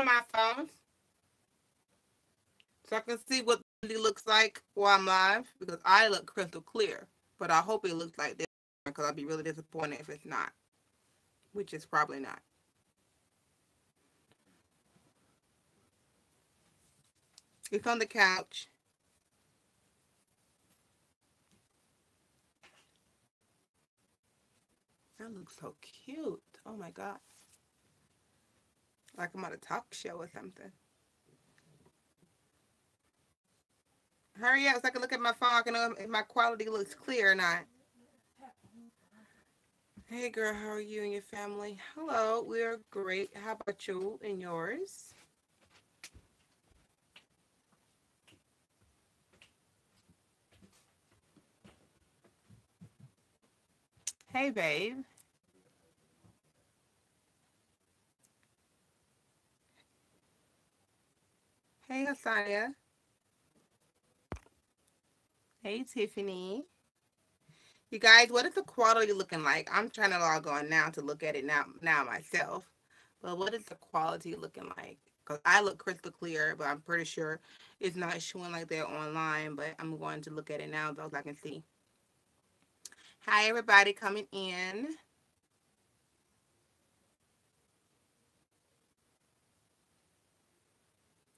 my phone so I can see what it looks like while I'm live because I look crystal clear. But I hope it looks like this because I'll be really disappointed if it's not, which is probably not. It's on the couch. That looks so cute. Oh my god. Like I'm on a talk show or something. Hurry up so I can look at my phone. I can know if my quality looks clear or not. Hey girl, how are you and your family? Hello, we're great. How about you and yours? Hey babe. Hey Hasania. Hey Tiffany. You guys, what is the quality looking like? I'm trying to log on now to look at it now myself. But what is the quality looking like? Because I look crystal clear, but I'm pretty sure it's not showing like that online. But I'm going to look at it now so I can see. Hi everybody coming in.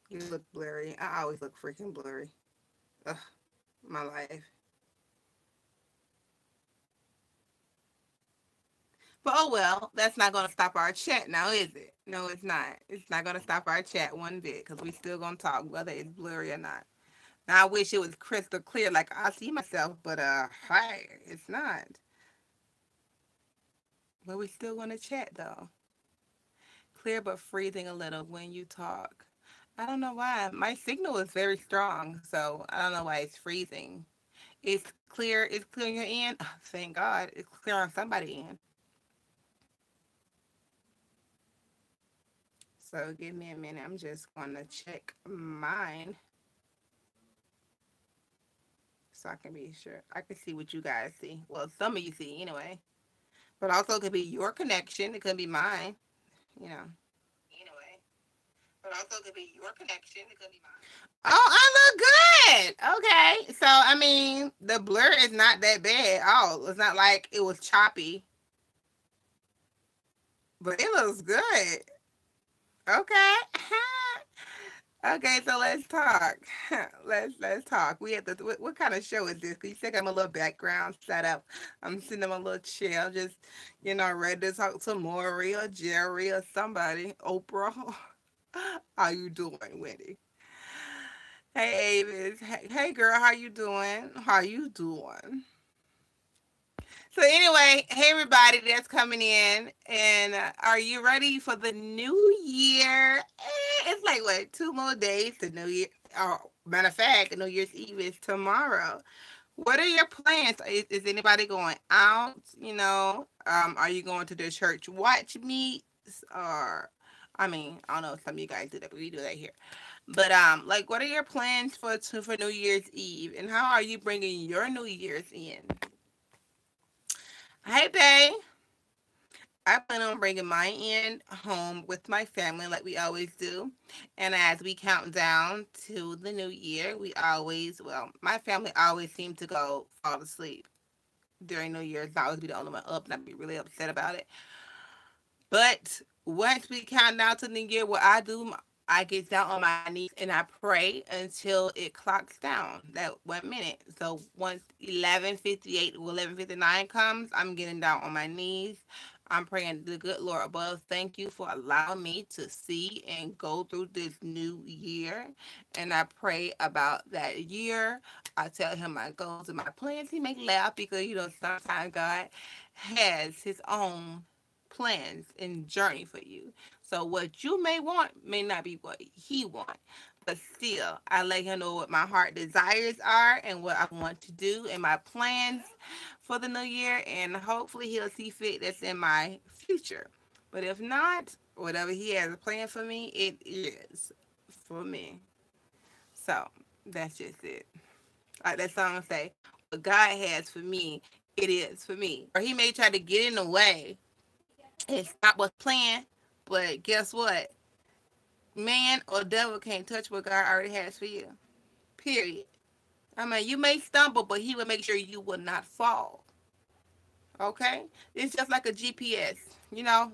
You look blurry. I always look freaking blurry. Ugh, my life. But oh well, that's not gonna stop our chat now, is it? No, it's not. It's not gonna stop our chat one bit because we still gonna talk whether it's blurry or not. Now I wish it was crystal clear, like I see myself, but hey, it's not. But we still gonna chat though. Clear but freezing a little when you talk. I don't know why. My signal is very strong, so I don't know why it's freezing. It's clear. It's clear on your end. Oh, thank God. It's clear on somebody's end. So give me a minute. I'm just gonna check mine so I can be sure. I can see what you guys see. Well, some of you see anyway. But also it could be your connection. It could be mine. You know. Anyway. But also it could be your connection. It could be mine. Oh, I look good. Okay. So I mean, the blur is not that bad. Oh, it's not like it was choppy, but it looks good. Okay. Okay, so let's talk. Let's talk. We have to. What kind of show is this? Cause you think I'm a little background set up. I'm sitting on a little chair, just ready to talk to Maury or Jerry or somebody. Oprah. How you doing, Wendy? Hey, Avis. Hey, girl. How you doing? How you doing? So anyway, hey everybody that's coming in, and are you ready for the new year? It's like what 2 more days to New Year. Oh, matter of fact, New Year's Eve is tomorrow. What are your plans? Is anybody going out? Are you going to the church watch meets? Or, I mean, I don't know if some of you guys do that, but we do that here. But like, what are your plans for New Year's Eve, and how are you bringing your New Year's in? Hey, babe. I plan on bringing mine in home with my family like we always do. And as we count down to the new year, my family always seems to go fall asleep during New Year's. I always be the only one up and I'd be really upset about it. But once we count down to the new year, what I do, I get down on my knees and I pray until it clocks down that 1 minute. So once 11:58 or 11:59 comes, I'm getting down on my knees. I'm praying the good Lord above. Thank you for allowing me to see and go through this new year. And I pray about that year. I tell him my goals and my plans. He make laugh because sometimes God has his own plans and journey for you. So what you may want may not be what he wants. But still, I let him know what my heart desires are and what I want to do and my plans for the new year. And hopefully he'll see fit that's in my future. But if not, whatever he has planned for me, it is for me. So that's just it. Like that song say, what God has for me, it is for me. Or he may try to get in the way and stop what's planned. But guess what? Man or devil can't touch what God already has for you. Period. I mean, you may stumble, but He will make sure you will not fall. Okay? It's just like a GPS. You know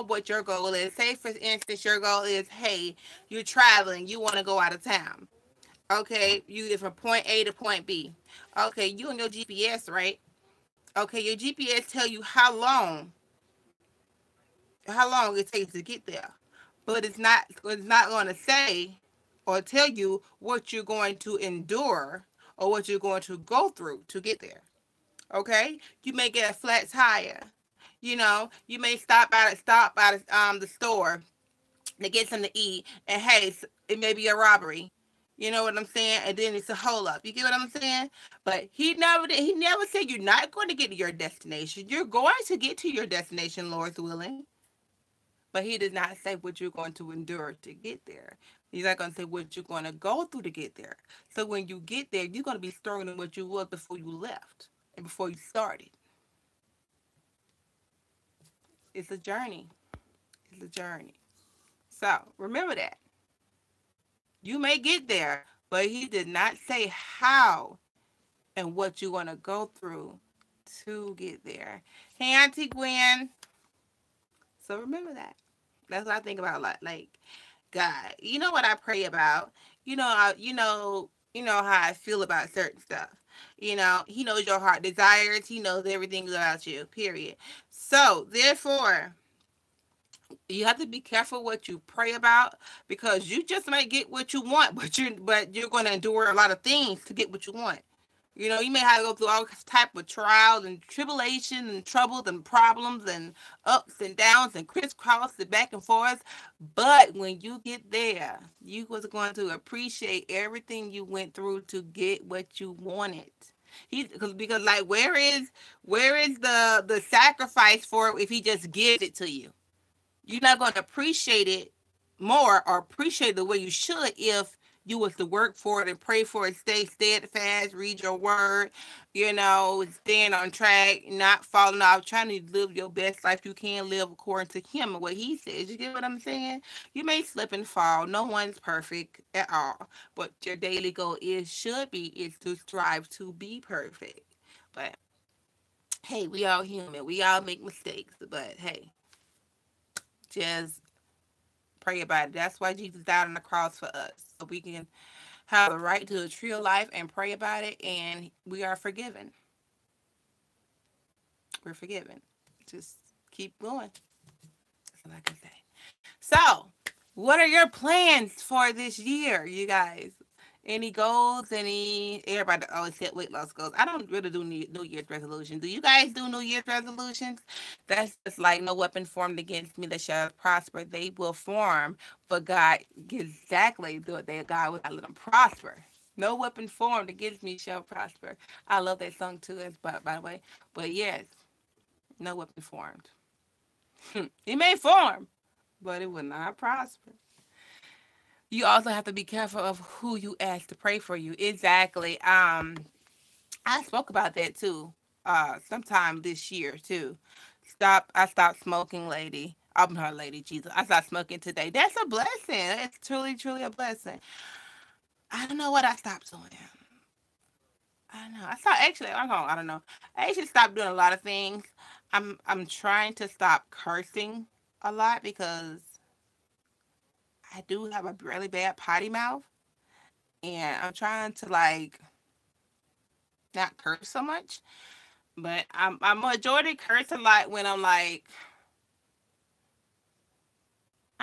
what your goal is. Say, for instance, your goal is, hey, you're traveling, you want to go out of town. Okay, you get from point A to point B. Okay, you and your GPS, right? Okay, your GPS tell you how long it takes to get there, but it's not going to say or tell you what you're going to endure or what you're going to go through to get there. Okay, you may get a flat tire. You may stop by the store to get something to eat, and hey, it may be a robbery. You know what I'm saying? And then it's a hold up. You get what I'm saying? But he never said you're not going to get to your destination. You're going to get to your destination, Lord's willing. But he did not say what you're going to endure to get there. He's not going to say what you're going to go through to get there. So when you get there, you're going to be stronger than what you was before you left and before you started. It's a journey. It's a journey. So remember that. You may get there, but he did not say how and what you're going to go through to get there. Hey, Auntie Gwen. So remember that. That's what I think about a lot. Like, God, you know what I pray about. How I feel about certain stuff. He knows your heart desires. He knows everything about you. Period. So therefore, you have to be careful what you pray about because you just might get what you want, but you're going to endure a lot of things to get what you want. You may have to go through all type of trials and tribulation and troubles and problems and ups and downs and crisscross and back and forth. But when you get there, you was going to appreciate everything you went through to get what you wanted. Because like where is the sacrifice for it if he just gives it to you? You're not going to appreciate it more or appreciate the way you should if you was to work for it and pray for it, stay steadfast, read your word, staying on track, not falling off, trying to live your best life you can live according to him and what he says. You get what I'm saying? You may slip and fall. No one's perfect at all. But your daily goal should be to strive to be perfect. But hey, we all human. We all make mistakes. But hey, just pray about it. That's why Jesus died on the cross for us. So we can have the right to a tree of life and pray about it, and we are forgiven. We're forgiven. Just keep going. That's all I can say. So, what are your plans for this year, you guys? Any goals? Everybody always set weight loss goals. I don't really do New Year's resolutions. Do you guys do New Year's resolutions? That's just like no weapon formed against me that shall prosper. They will form, but God exactly do what God will not let them prosper. No weapon formed against me shall prosper. I love that song too, as by the way. But yes, no weapon formed. It may form, but it will not prosper. You also have to be careful of who you ask to pray for you. Exactly. I spoke about that too. Sometime this year too. I stopped smoking, lady. I'm her lady, Jesus. I stopped smoking today. That's a blessing. It's truly, truly a blessing. I don't know what I stopped doing. I don't know. I don't know. I actually stopped doing a lot of things. I'm trying to stop cursing a lot because I do have a really bad potty mouth. And I'm trying to like not curse so much, but I'm majority curse a lot when I'm like,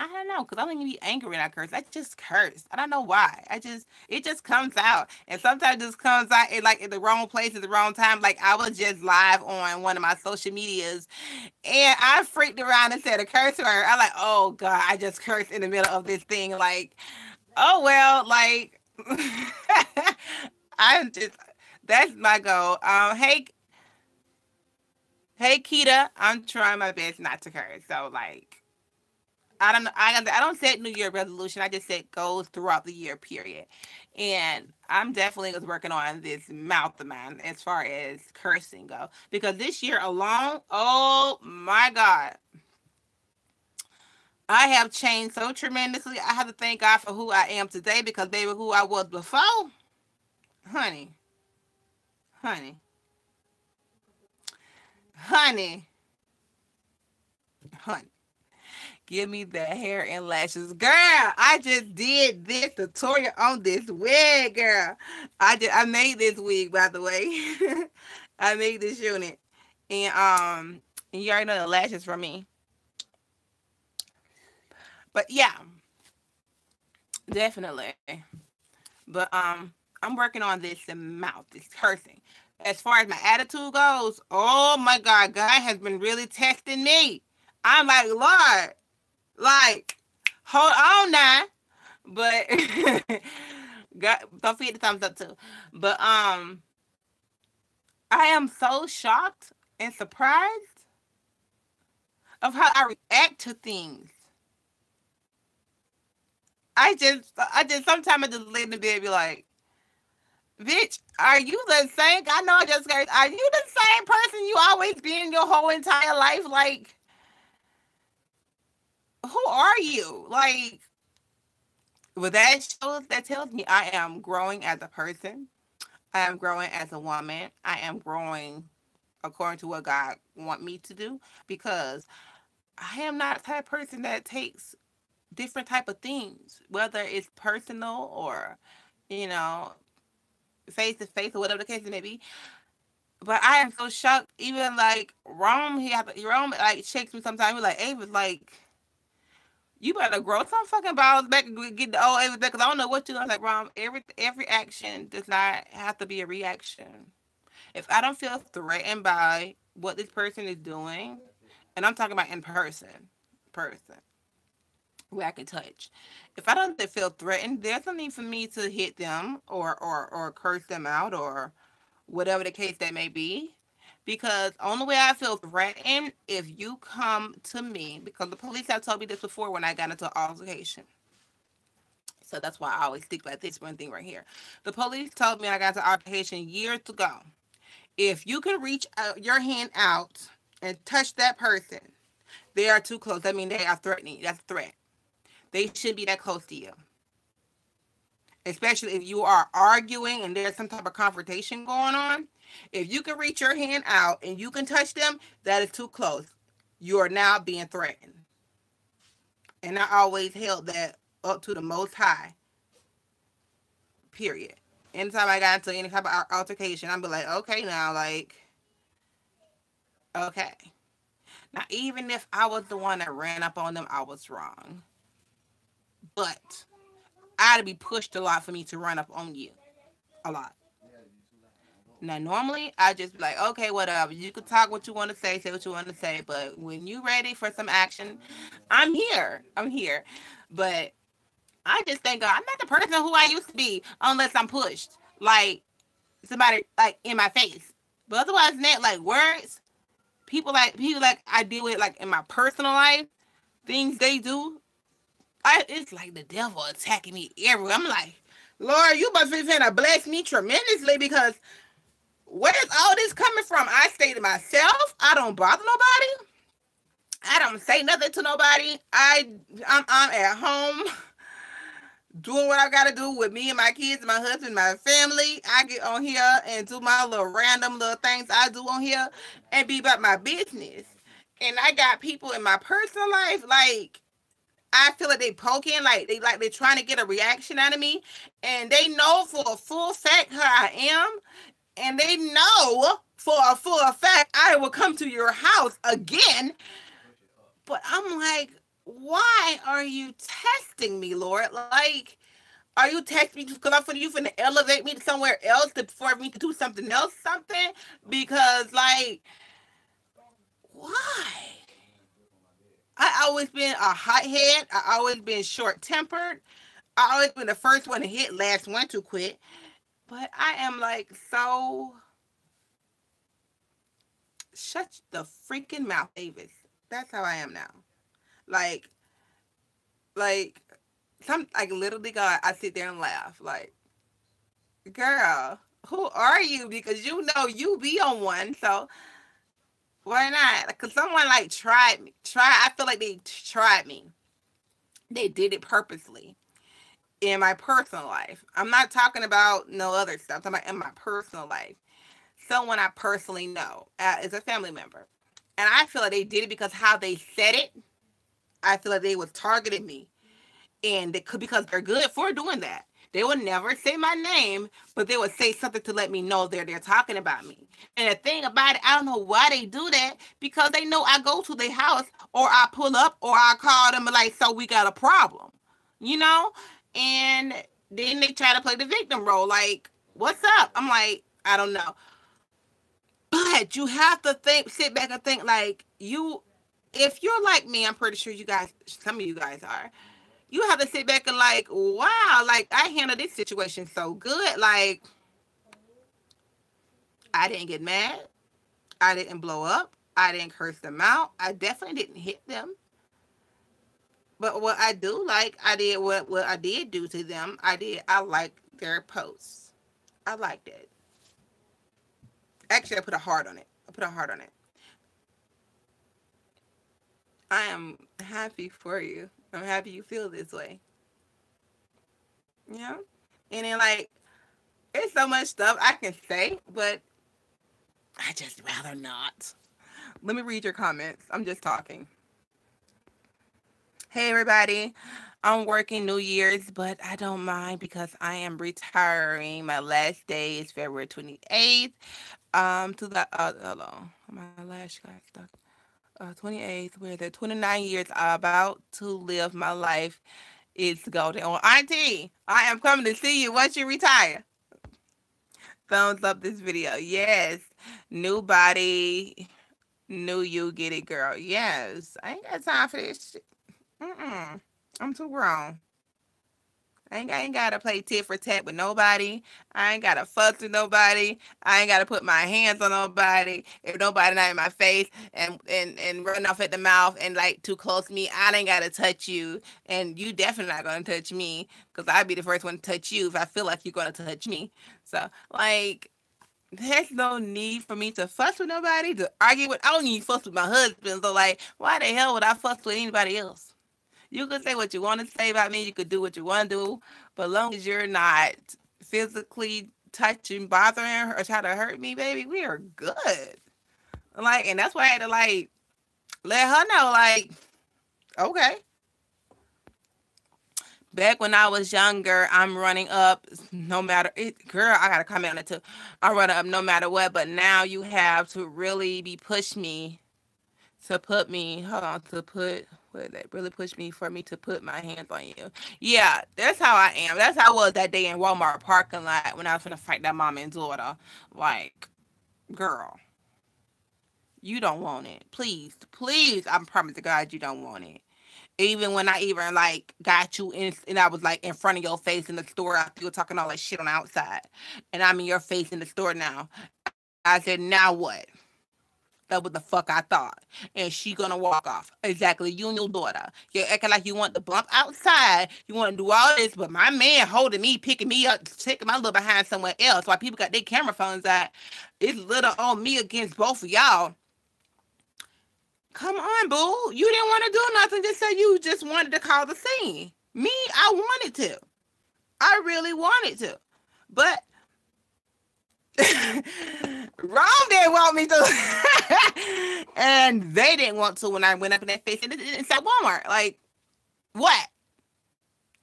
I don't know, because I don't even be angry when I curse. I just curse. I don't know why. It just comes out, and sometimes it just comes out in the wrong place at the wrong time. Like I was just live on one of my social medias, and I freaked around and said a curse word. I'm like, oh god, I just cursed in the middle of this thing. Like, oh well, like I'm just that's my goal. Hey Kita, I'm trying my best not to curse. So like I don't know. I don't set New Year resolution. I just set goals throughout the year period, and I'm definitely was working on this mouth of mine as far as cursing go because this year alone, oh my god, I have changed so tremendously. I have to thank God for who I am today because, baby, who I was before, honey, honey, honey, honey. Give me the hair and lashes. Girl, I just did this tutorial on this wig, girl. I made this wig, by the way. I made this unit. And you already know the lashes from me. But yeah, definitely. But I'm working on this mouth, this cursing. As far as my attitude goes, oh my God, God has been really testing me. I'm like, Lord, like, hold on now. But God, don't forget the thumbs up too. But I am so shocked and surprised of how I react to things. I just sometimes I just lay in the bed and be like, bitch, are you the same? I know I just got. Are you the same person you always been your whole entire life? Like, who are you? Like, well, that tells me I am growing as a person. I am growing as a woman. I am growing according to what God want me to do because I am not the type of person that takes different type of things, whether it's personal or, you know, face to face or whatever the case may be. But I am so shocked. Even like Rome like shakes me sometimes. He's like, Ava's like, you better grow some fucking balls back and get the old Ava back. Cause I don't know what you're doing. Like, Rome, every action does not have to be a reaction. If I don't feel threatened by what this person is doing, and I'm talking about in person, where I can touch. If I don't feel threatened, there's no need for me to hit them or curse them out or whatever the case that may be. Because only way I feel threatened if you come to me, because the police have told me this before when I got into an altercation. So that's why I always stick by this one thing right here. The police told me I got into an altercation years ago. If you can reach your hand out and touch that person, they are too close. I mean, they are threatening. That's a threat. They shouldn't be that close to you. Especially if you are arguing and there's some type of confrontation going on. If you can reach your hand out and you can touch them, that is too close. You are now being threatened. And I always held that up to the most high. Period. Anytime I got into any type of altercation, I'd be like, okay, now, like, okay. Now, even if I was the one that ran up on them, I was wrong. But I'd be pushed a lot for me to run up on you. A lot. Now, normally, I just be like, okay, whatever. You can talk what you want to say what you want to say. But when you ready for some action, I'm here. I'm here. But I just think I'm not the person who I used to be unless I'm pushed. Like, somebody, like, in my face. But otherwise than that, like, words, people like I deal with, like, in my personal life, things they do, it's like the devil attacking me everywhere. I'm like, Lord, you must be finna bless me tremendously because where's all this coming from? I stay to myself. I don't bother nobody. I don't say nothing to nobody. I'm at home doing what I gotta do with me and my kids, my husband, my family. I get on here and do my little random little things I do on here and be about my business. And I got people in my personal life, like, I feel like they poking, like they're trying to get a reaction out of me, and they know for a full fact who I am, and they know for a full fact I will come to your house again. But I'm like, why are you testing me, Lord? Like, are you testing me because I'm for you finna elevate me to somewhere else for me to do something else, something? Because, like, why? I always been a hothead. I always been short tempered. I always been the first one to hit, last one to quit. But I am like so. Shut the freaking mouth, Avis. That's how I am now. Like, like like literally, God, I sit there and laugh. Like, girl, who are you? Because you know you be on one, so why not? Because someone like tried me. I feel like they tried me. They did it purposely in my personal life. I'm not talking about no other stuff. I'm talking about in my personal life. Someone I personally know is a family member. And I feel like they did it because how they said it, I feel like they was targeting me. And they could, because they're good for doing that. They would never say my name, but they would say something to let me know they're talking about me. And the thing about it, I don't know why they do that, because they know I go to their house or I pull up or I call them and like, so we got a problem, you know? And then they try to play the victim role, like, what's up? I'm like, I don't know. But you have to think, sit back and think, like, if you're like me, I'm pretty sure you guys, some of you guys are, you have to sit back and like, wow, like I handled this situation so good. Like, I didn't get mad. I didn't blow up. I didn't curse them out. I definitely didn't hit them. But what I do like, I did what I did do to them. I liked their posts. I liked it. Actually, I put a heart on it. I put a heart on it. I am happy for you. I'm happy you feel this way. You know? And then like, it's so much stuff I can say, but I just rather not. Let me read your comments. I'm just talking. Hey, everybody. I'm working New Year's, but I don't mind because I am retiring. My last day is February 28th. To the, hello. My last guy stuck. 28th, where the 29 years I'm about to live my life. It's golden. Oh, Auntie, I am coming to see you once you retire. Thumbs up this video. Yes. New body, new you, get it, girl. Yes. I ain't got time for this shit. Mm-mm. I'm too grown. I ain't gotta play tit for tat with nobody. I ain't gotta fuss with nobody. I ain't gotta put my hands on nobody. If nobody not in my face and run off at the mouth and like too close to me, I ain't gotta touch you. And you definitely not gonna touch me, because I'd be the first one to touch you if I feel like you're gonna touch me. So like, there's no need for me to fuss with nobody, to argue with. I don't even fuss with my husband. So like, why the hell would I fuss with anybody else? You can say what you want to say about me. You could do what you want to do, but as long as you're not physically touching, bothering her, or try to hurt me, baby, we are good. Like, and that's why I had to like let her know, like, okay. Back when I was younger, I'm running up no matter it. Girl, I gotta comment on it too. I'm running up no matter what. But now you have to really be push me to put me. Hold on, to put what that really push me for me to put my hands on you. Yeah, that's how I am. That's how I was that day in Walmart parking lot when I was gonna fight that mom and daughter. Like, girl, you don't want it. Please, please, I promise to God, you don't want it. Even when I even like got you in, and I was like in front of your face in the store after you were talking all that shit on the outside, and I'm in your face in the store now. I said, now what? That's what the fuck I thought. And she gonna walk off. Exactly. You and your daughter. You're acting like you want to bump outside. You want to do all this, but my man holding me, picking me up, taking my little behind somewhere else while people got their camera phones out. It's little on me against both of y'all. Come on, boo. You didn't want to do nothing. Just say you just wanted to call the scene. Me, I wanted to. I really wanted to. But Rome didn't want me to. And they didn't want to when I went up in that face inside Walmart. Like, what?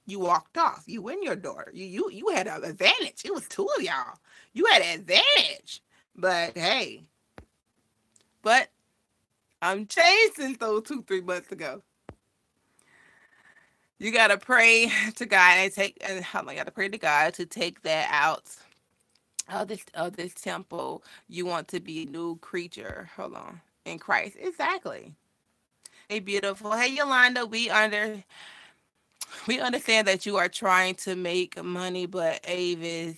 You walked off. You in your door. You had an advantage. It was two of y'all. You had an advantage. But hey. But I'm changed since those 2-3 months ago. You gotta pray to God and take, and I gotta pray to God to take that out of this temple. You want to be a new creature. Hold on. In Christ. Exactly. Hey, beautiful. Hey, Yolanda. We understand that you are trying to make money, but Avis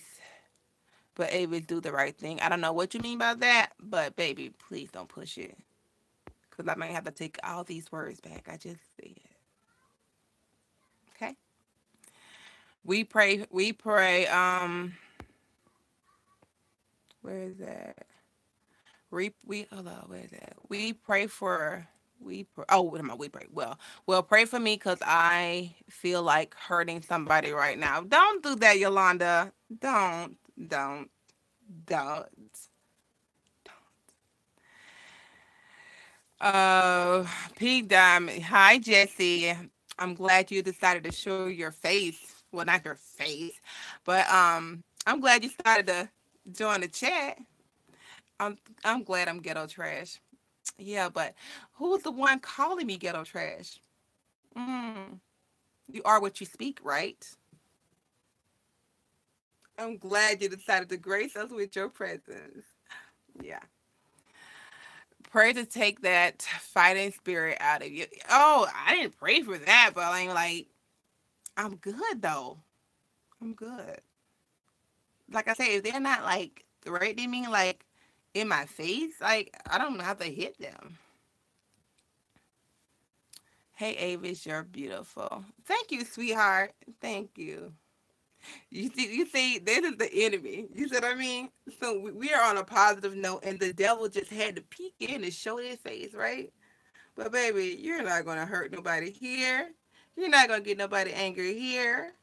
do the right thing. I don't know what you mean by that, but baby, please don't push it. Cause I might have to take all these words back. I just said. Okay. We pray, where is that? We hold on, where is that? We pray for what am I? We pray. Well, pray for me because I feel like hurting somebody right now. Don't do that, Yolanda. Don't, don't. Uh, Pete Diamond. Hi, Jesse. I'm glad you decided to show your face. Well, not your face, but I'm glad you started to join the chat. I'm glad I'm ghetto trash. Yeah, but who's the one calling me ghetto trash? Mm, you are what you speak, right? I'm glad you decided to grace us with your presence. Yeah. Pray to take that fighting spirit out of you. Oh, I didn't pray for that, but I'm like, I'm good though. I'm good. Like I say, if they're not like threatening me, like in my face, like I don't have to hit them. Hey, Avis, you're beautiful. Thank you, sweetheart. Thank you. You see, this is the enemy. You see what I mean? So we are on a positive note, and the devil just had to peek in and show his face, right? But baby, you're not gonna hurt nobody here. You're not gonna get nobody angry here.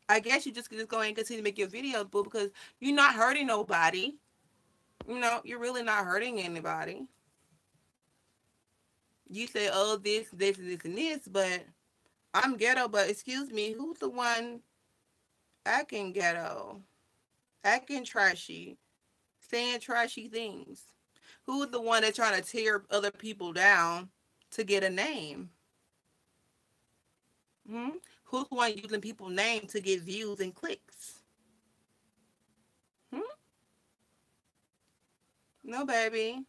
I guess you just go and continue to make your videos, boo, because you're not hurting nobody. You're really not hurting anybody. You say, oh, this, and this, but I'm ghetto. But excuse me, who's the one acting ghetto, acting trashy, saying trashy things? Who's the one that's trying to tear other people down to get a name? Hmm? Who's the one using people's name to get views and clicks? Hmm? No, baby.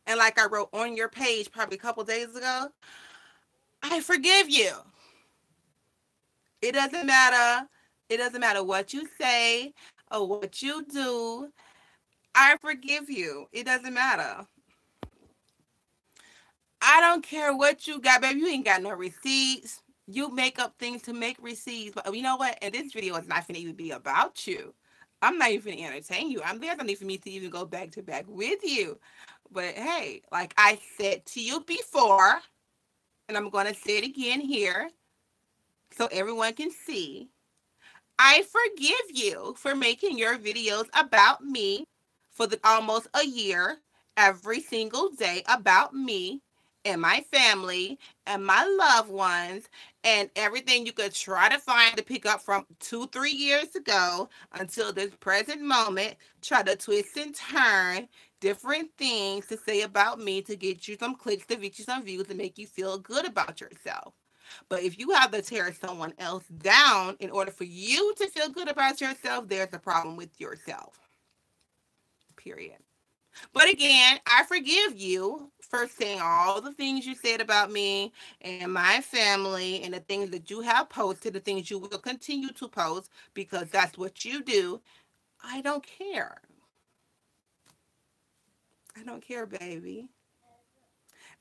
And like I wrote on your page probably a couple days ago, I forgive you. It doesn't matter. It doesn't matter what you say or what you do. I forgive you. It doesn't matter. I don't care what you got, baby. You ain't got no receipts. You make up things to make receipts. But you know what? And this video is not going to even be about you. I'm not even going to entertain you. There's no need for me to even go back to back with you. But hey, like I said to you before, and I'm going to say it again here so everyone can see, I forgive you for making your videos about me for almost a year, every single day about me and my family and my loved ones and everything you could try to find to pick up from 2, 3 years ago until this present moment. Try to twist and turn different things to say about me to get you some clicks, to get you some views, to make you feel good about yourself. But if you have to tear someone else down in order for you to feel good about yourself, there's a problem with yourself. Period. But again, I forgive you for saying all the things you said about me and my family and the things that you have posted, the things you will continue to post because that's what you do. I don't care. I don't care, baby.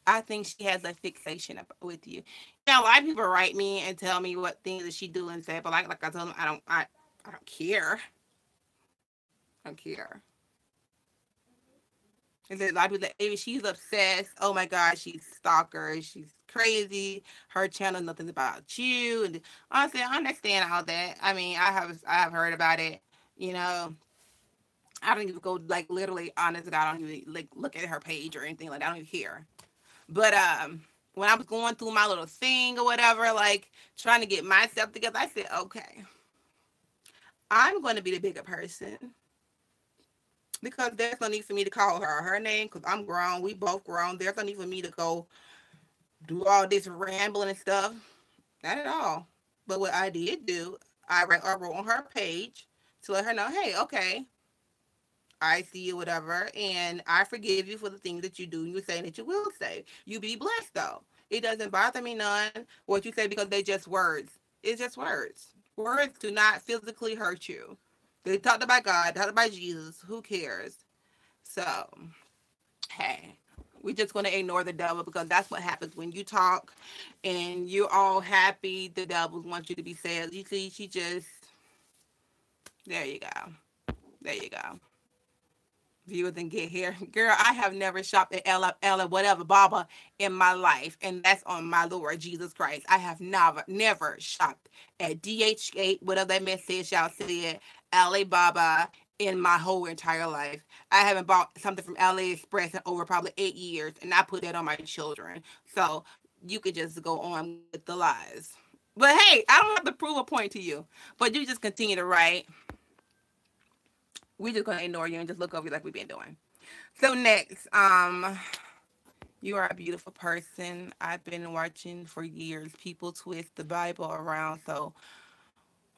I think she has a fixation with you. A lot of people write me and tell me what things that she do and say, but like I told them, I don't care. I don't care. And then a lot of people that she's obsessed. Oh my God, she's stalker. She's crazy. Her channel, nothing about you. And honestly, I understand all that. I mean, I have heard about it. You know, I don't even go like literally honest. I don't even like look at her page or anything like that. I don't even care. But when I was going through my little thing or whatever, like trying to get myself together, I said, okay, I'm going to be the bigger person because there's no need for me to call her name because I'm grown. We both grown. There's no need for me to go do all this rambling and stuff. Not at all. But what I did do, I wrote on her page to let her know, hey, okay, I see you, whatever, and I forgive you for the things that you do. You say that you will say. You be blessed though. It doesn't bother me none what you say because they're just words. It's just words. Words do not physically hurt you. They talked about God, talked about Jesus. Who cares? So, hey, we're just going to ignore the devil because that's what happens when you talk and you're all happy. The devil wants you to be sad. You see, she just, there you go. There you go. viewers and get here. Girl, I have never shopped at Ella, whatever, Baba in my life. And that's on my Lord Jesus Christ. I have never shopped at DH8, whatever that message y'all said, Alibaba in my whole entire life. I haven't bought something from AliExpress in over probably 8 years, and I put that on my children. So you could just go on with the lies. But hey, I don't have to prove a point to you. But you just continue to write. We're just gonna ignore you and just look over you like we've been doing. So next, you are a beautiful person. I've been watching for years. People twist the Bible around. So,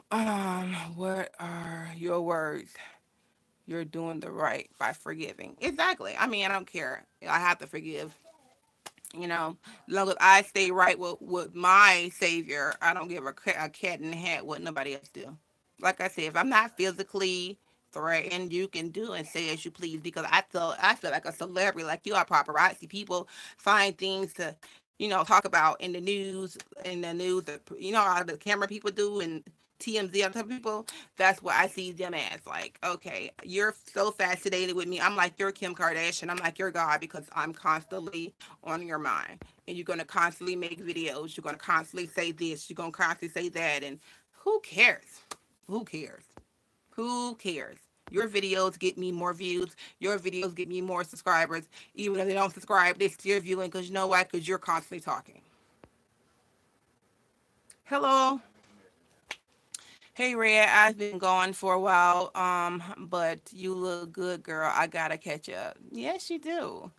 what are your words? You're doing the right by forgiving. Exactly. I mean, I don't care. I have to forgive. As long as I stay right with my Savior, I don't give a cat in the hat what nobody else do. Like I said, if I'm not physically threatened, you can do and say as you please, because I feel like a celebrity, like you are paparazzi. People find things to, talk about in the news, how the camera people do and TMZ, other people. That's what I see them as. Like, okay, you're so fascinated with me. I'm like you're Kim Kardashian. I'm like your God because I'm constantly on your mind, and you're gonna constantly make videos. You're gonna constantly say this. You're gonna constantly say that, and who cares? Who cares? Who cares? Your videos get me more views. Your videos get me more subscribers. Even if they don't subscribe, they still viewing because you know why? Because you're constantly talking. Hello. Hey Red, I've been gone for a while, but you look good, girl. I gotta catch up. Yes, you do.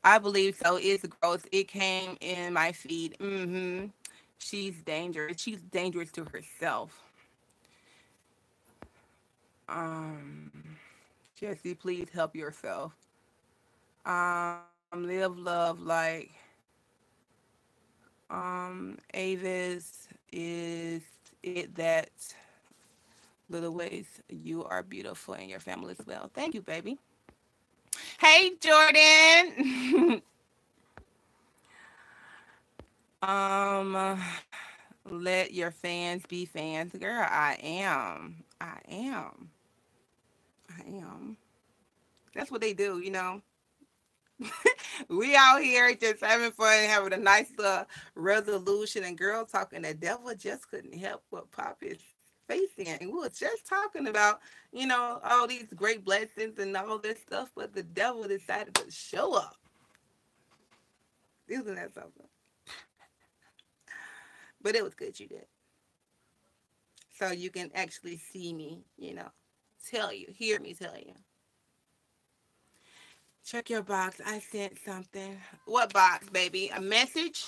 I believe so. It's growth. It came in my feed. She's dangerous. She's dangerous to herself. Um, Jesse, please help yourself. Live love like Avis is it that little ways you are beautiful and your family as well. Thank you, baby. Hey, Jordan. um, let your fans be fans, girl. I am. I am. I am. That's what they do. We out here just having fun, having a nice resolution, and girl talking. The devil just couldn't help but pop his face in. And we were just talking about, all these great blessings and all this stuff, but the devil decided to show up. Isn't that something? But it was good you did. So you can actually see me, tell you, hear me tell you. Check your box. I sent something. What box, baby? A message?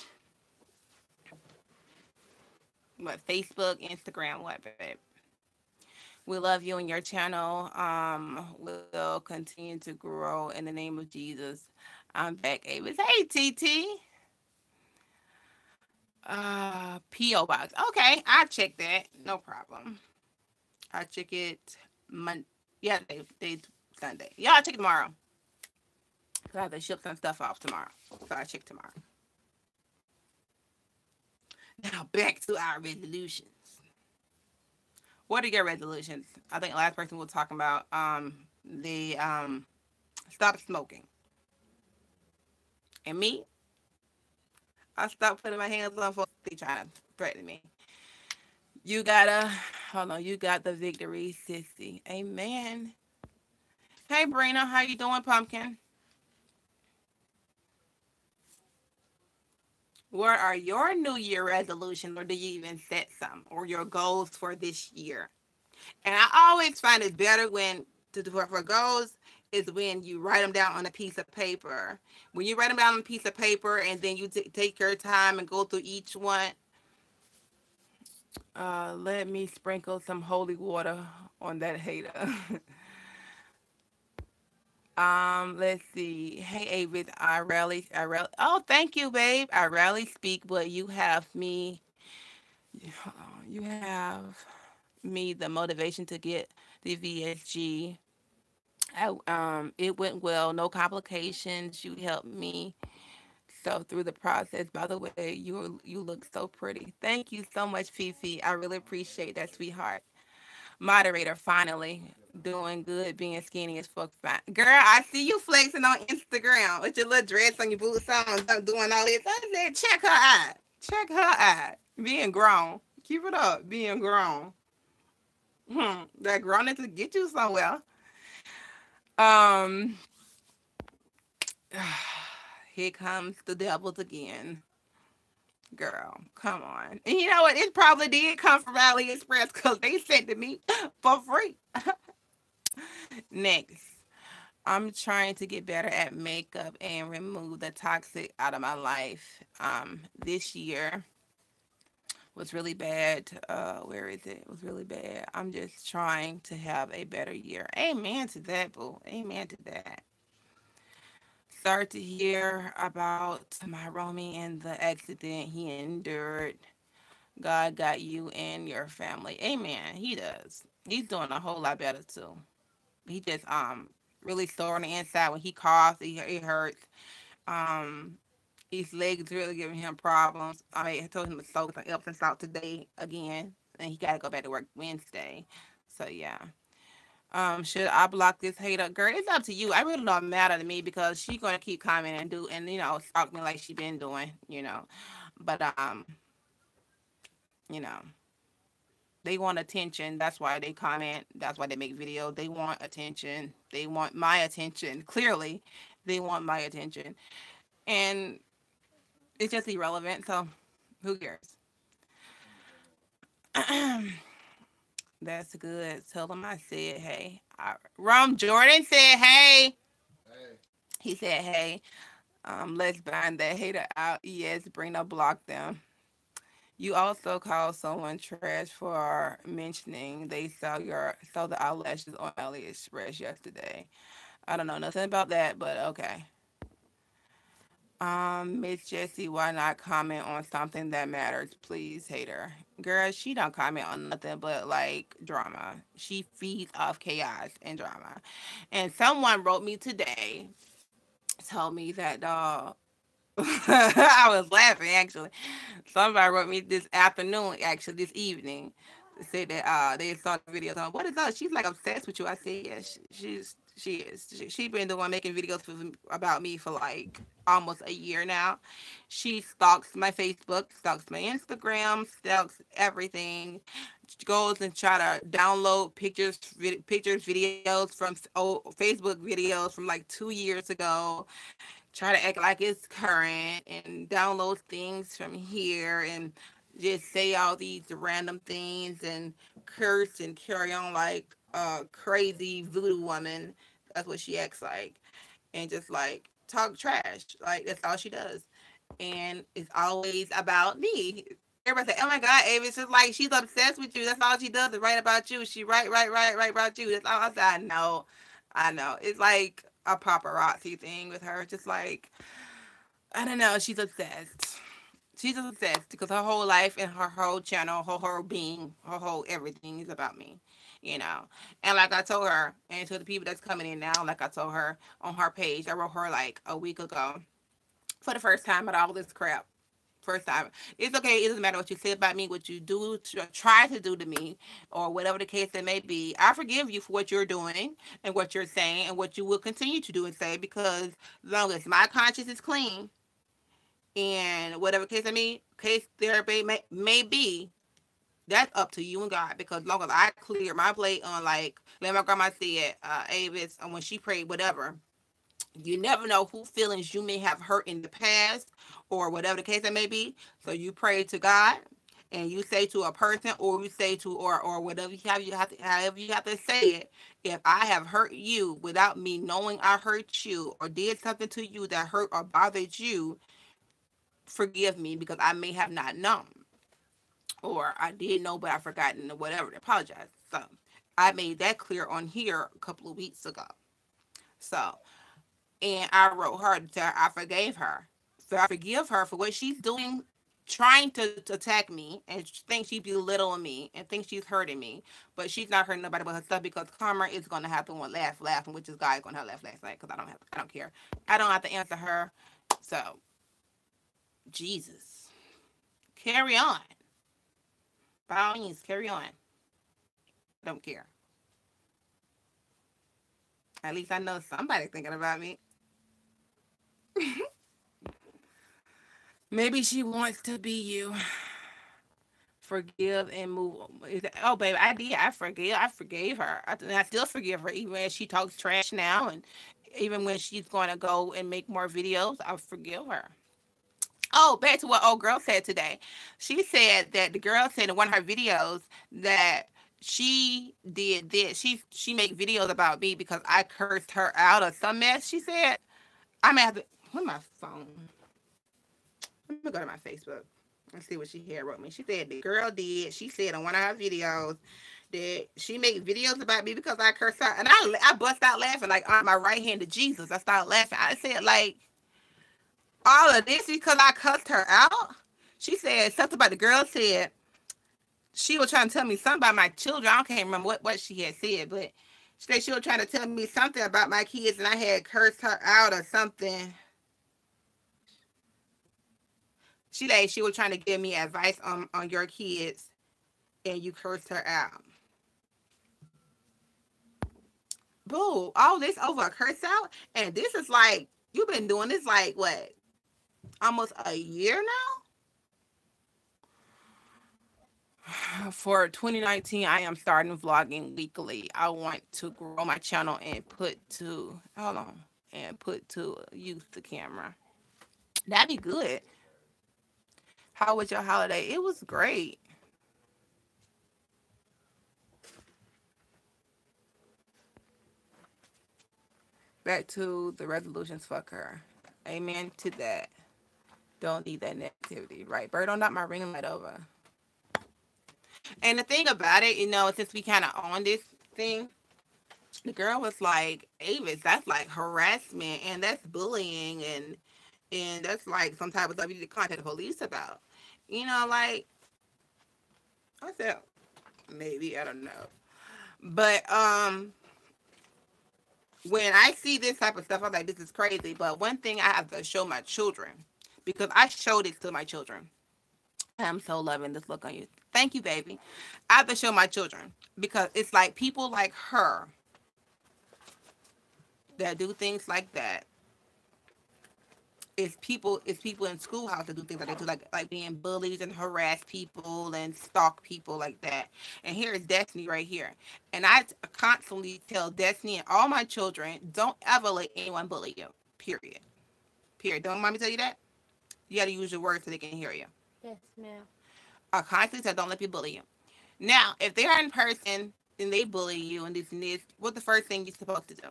What, Facebook, Instagram, what, babe? We love you and your channel. We'll continue to grow in the name of Jesus. I'm back, Avis. Hey, TT. P.O. Box. Okay, I'll check that. No problem. I'll check it Yeah, they Sunday. Yeah, I'll check it tomorrow. I have to ship some stuff off tomorrow. So I'll check tomorrow. Now back to our resolutions. What are your resolutions? I think last person was talking about the stop smoking. And me, I stopped putting my hands on folks. They trying to threaten me. You gotta hold on. You got the victory, sissy. Amen. Hey, Brina, how you doing, pumpkin? What are your New Year resolutions, or do you even set some, or your goals for this year? And I always find it better when for goals is when you write them down on a piece of paper. When you write them down on a piece of paper and then you take your time and go through each one. Let me sprinkle some holy water on that hater. Let's see. Hey, Avis, I rarely. Oh, thank you, babe. I rarely speak, but you have me. You have me the motivation to get the VSG. It went well, no complications. You helped me so through the process. By the way, you look so pretty. Thank you so much, Fifi. I really appreciate that, sweetheart. Moderator, finally. Doing good, being skinny as fuck. Fine. Girl, I see you flexing on Instagram with your little dress on your boots on, doing all this. I said, check her out. Check her out. Being grown. Keep it up, being grown. That grownness to get you somewhere. Um, here comes the devils again. Girl, come on. And you know what? It probably did come from AliExpress because they sent it me for free. Next, I'm trying to get better at makeup and remove the toxic out of my life. This year was really bad. Where is it? It was really bad. I'm just trying to have a better year. Amen to that, boo. Amen to that. Start to hear about my Romy and the accident he endured. God got you and your family. Amen. He does. He's doing a whole lot better too. He just really sore on the inside when he coughs. It hurts. Um, his legs really giving him problems. I told him to soak some Epsom salt today again, and he got to go back to work Wednesday. So yeah. Should I block this hater? Girl, it's up to you. I really don't matter to me because she's gonna keep commenting and stalk me like she been doing. But you know, they want attention. That's why they comment. That's why they make videos. They want attention. They want my attention. Clearly, they want my attention. And it's just irrelevant. So who cares? That's good. Tell them I said hey. Rum Jordan said hey. Hey, He said hey. Let's bind that hater out. Yes, bring up block them. You also called someone trash for mentioning they saw the eyelashes on AliExpress yesterday. I don't know nothing about that, but okay. Miss Jessie, why not comment on something that matters, please, hater? Girl, she don't comment on nothing but like drama. She feeds off chaos and drama. And someone wrote me today, told me that I was laughing actually. Somebody wrote me this afternoon, actually this evening, said that they saw the videos on what is that? She's like obsessed with you. I said yes, she is. She been the one making videos about me for like almost a year now. She stalks my Facebook, stalks my Instagram, stalks everything. She goes and try to download pictures, videos from old Facebook videos from like 2 years ago, try to act like it's current and download things from here and just say all these random things and curse and carry on like a crazy voodoo woman. That's what she acts like. And just like talk trash. Like that's all she does. And it's always about me. Everybody say, "Oh my God, Ava, it's just like she's obsessed with you. That's all she does is write about you. She write about you. That's all I say. I know. It's like a paparazzi thing with her. Just like I don't know. She's obsessed. She's obsessed because her whole life and her whole channel, her whole being, her whole everything is about me. You know, and like I told her, and to the people that's coming in now, like I told her on her page, I wrote her like a week ago for the first time about all this crap. First time. It's okay. It doesn't matter what you say about me, what you do, try to do to me, or whatever the case it may be. I forgive you for what you're doing and what you're saying and what you will continue to do and say because as long as my conscience is clean and whatever case therapy may be, that's up to you and God. Because as long as I clear my plate on like my grandma said, Avis, when she prayed, whatever, you never know who feelings you may have hurt in the past or whatever the case it may be. So you pray to God and you say to a person or you say to or whatever you have to however you have to say it. If I have hurt you without me knowing I hurt you or did something to you that hurt or bothered you, forgive me because I may have not known. Or I did know but I forgotten or whatever. Apologize. So I made that clear on here a couple of weeks ago. So and I wrote her to tell her I forgave her. So I forgive her for what she's doing, trying to attack me and think she's belittling me and think she's hurting me. But she's not hurting nobody but herself because karma is going to happen when laughing, which is God's going to have laugh last night because I don't care. I don't have to answer her. So Jesus, carry on. By all means, carry on. I don't care. At least I know somebody's thinking about me. Maybe she wants to be you. Forgive and move on. Oh, baby, I did. I forgive. I forgave her. And I still forgive her, even when she talks trash now, and even when she's going to go and make more videos. I forgive her. Oh, back to what old girl said today. She said that the girl said in one of her videos that she did this. She make videos about me because I cursed her out or some mess. She said, I'm at the where's my phone? Let me go to my Facebook and see what she had wrote me. She said the girl did. She said in one of her videos that she made videos about me because I cursed her, and I bust out laughing like on my right hand to Jesus. I started laughing. I said like all of this because I cussed her out. She said something about the girl said she was trying to tell me something about my children. I can't remember what she had said, but she said she was trying to tell me something about my kids, and I had cursed her out or something. She was trying to give me advice on your kids, and you cursed her out. Boo! All this over a curse out, and this is like you've been doing this like what, almost a year now. For 2019, I am starting vlogging weekly. I want to grow my channel and put to use the camera. That'd be good. How was your holiday? It was great. Back to the resolutions. Fuck her. Amen to that. Don't need that negativity. Right. Bird, don't knock my ring light over. And the thing about it, since we kind of on this thing, the girl was like, Avis, that's like harassment and that's bullying and that's like some type of stuff you need to contact the police about. Like I said, maybe, I don't know. But when I see this type of stuff, I'm like, this is crazy. But one thing I have to show my children, because I showed it to my children. I'm so loving this look on you. Thank you, baby. I have to show my children because it's like people like her that do things like that. It's people in schoolhouse that do things like they do, like being bullies and harass people and stalk people like that. And here is Destiny right here. And I constantly tell Destiny and all my children, don't ever let anyone bully you. Period. Period. Don't mind me tell you that? You got to use your words so they can hear you. Yes, ma'am. I constantly tell, don't let people bully you. Now, if they are in person and they bully you and this, what's the first thing you're supposed to do?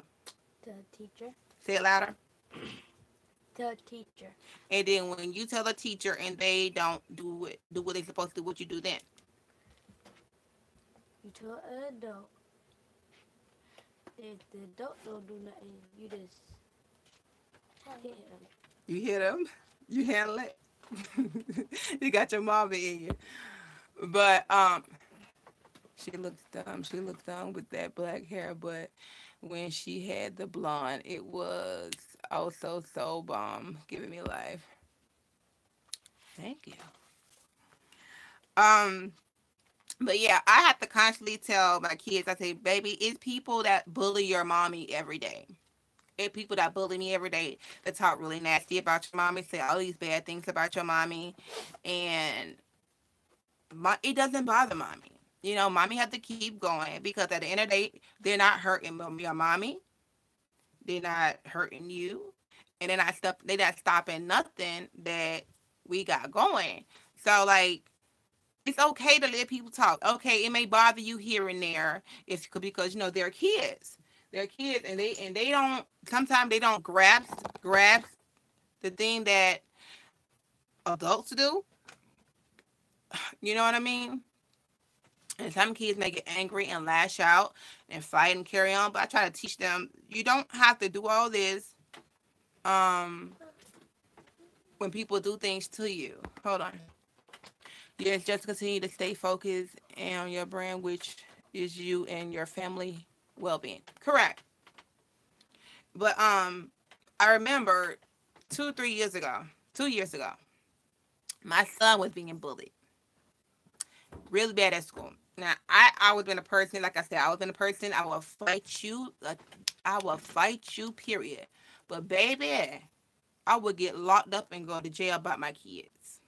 The teacher. Say it louder. The teacher. And then when you tell a teacher and they don't do what they're supposed to do, what you do then? You tell an adult. If the adult don't do nothing, you just hit them. You hit them. You handle it. You got your mama in you. But she looks dumb. She looks dumb with that black hair, but when she had the blonde, it was so bomb, giving me life. Thank you. Um, but yeah, I have to constantly tell my kids, I say, baby, it's people that bully your mommy every day. It's people that bully me every day that talk really nasty about your mommy, say all these bad things about your mommy, and it doesn't bother mommy. Mommy have to keep going because at the end of the day, they're not hurting your mommy. They're not hurting you, and they're not stopping nothing that we got going. So like, it's okay to let people talk. Okay, it may bother you here and there. It's because they're kids. They're kids, and they don't. Sometimes they don't grasp the thing that adults do. You know what I mean? And some kids may get angry and lash out and fight and carry on. But I try to teach them you don't have to do all this when people do things to you. Hold on. Yes, just continue to stay focused on your brand, which is you and your family well-being. Correct. But I remember 2 years ago, my son was being bullied. really bad at school. Now, I always been a person, like I said, I always been a person, I will fight you. I will fight you, period. But baby, I would get locked up and go to jail about my kids.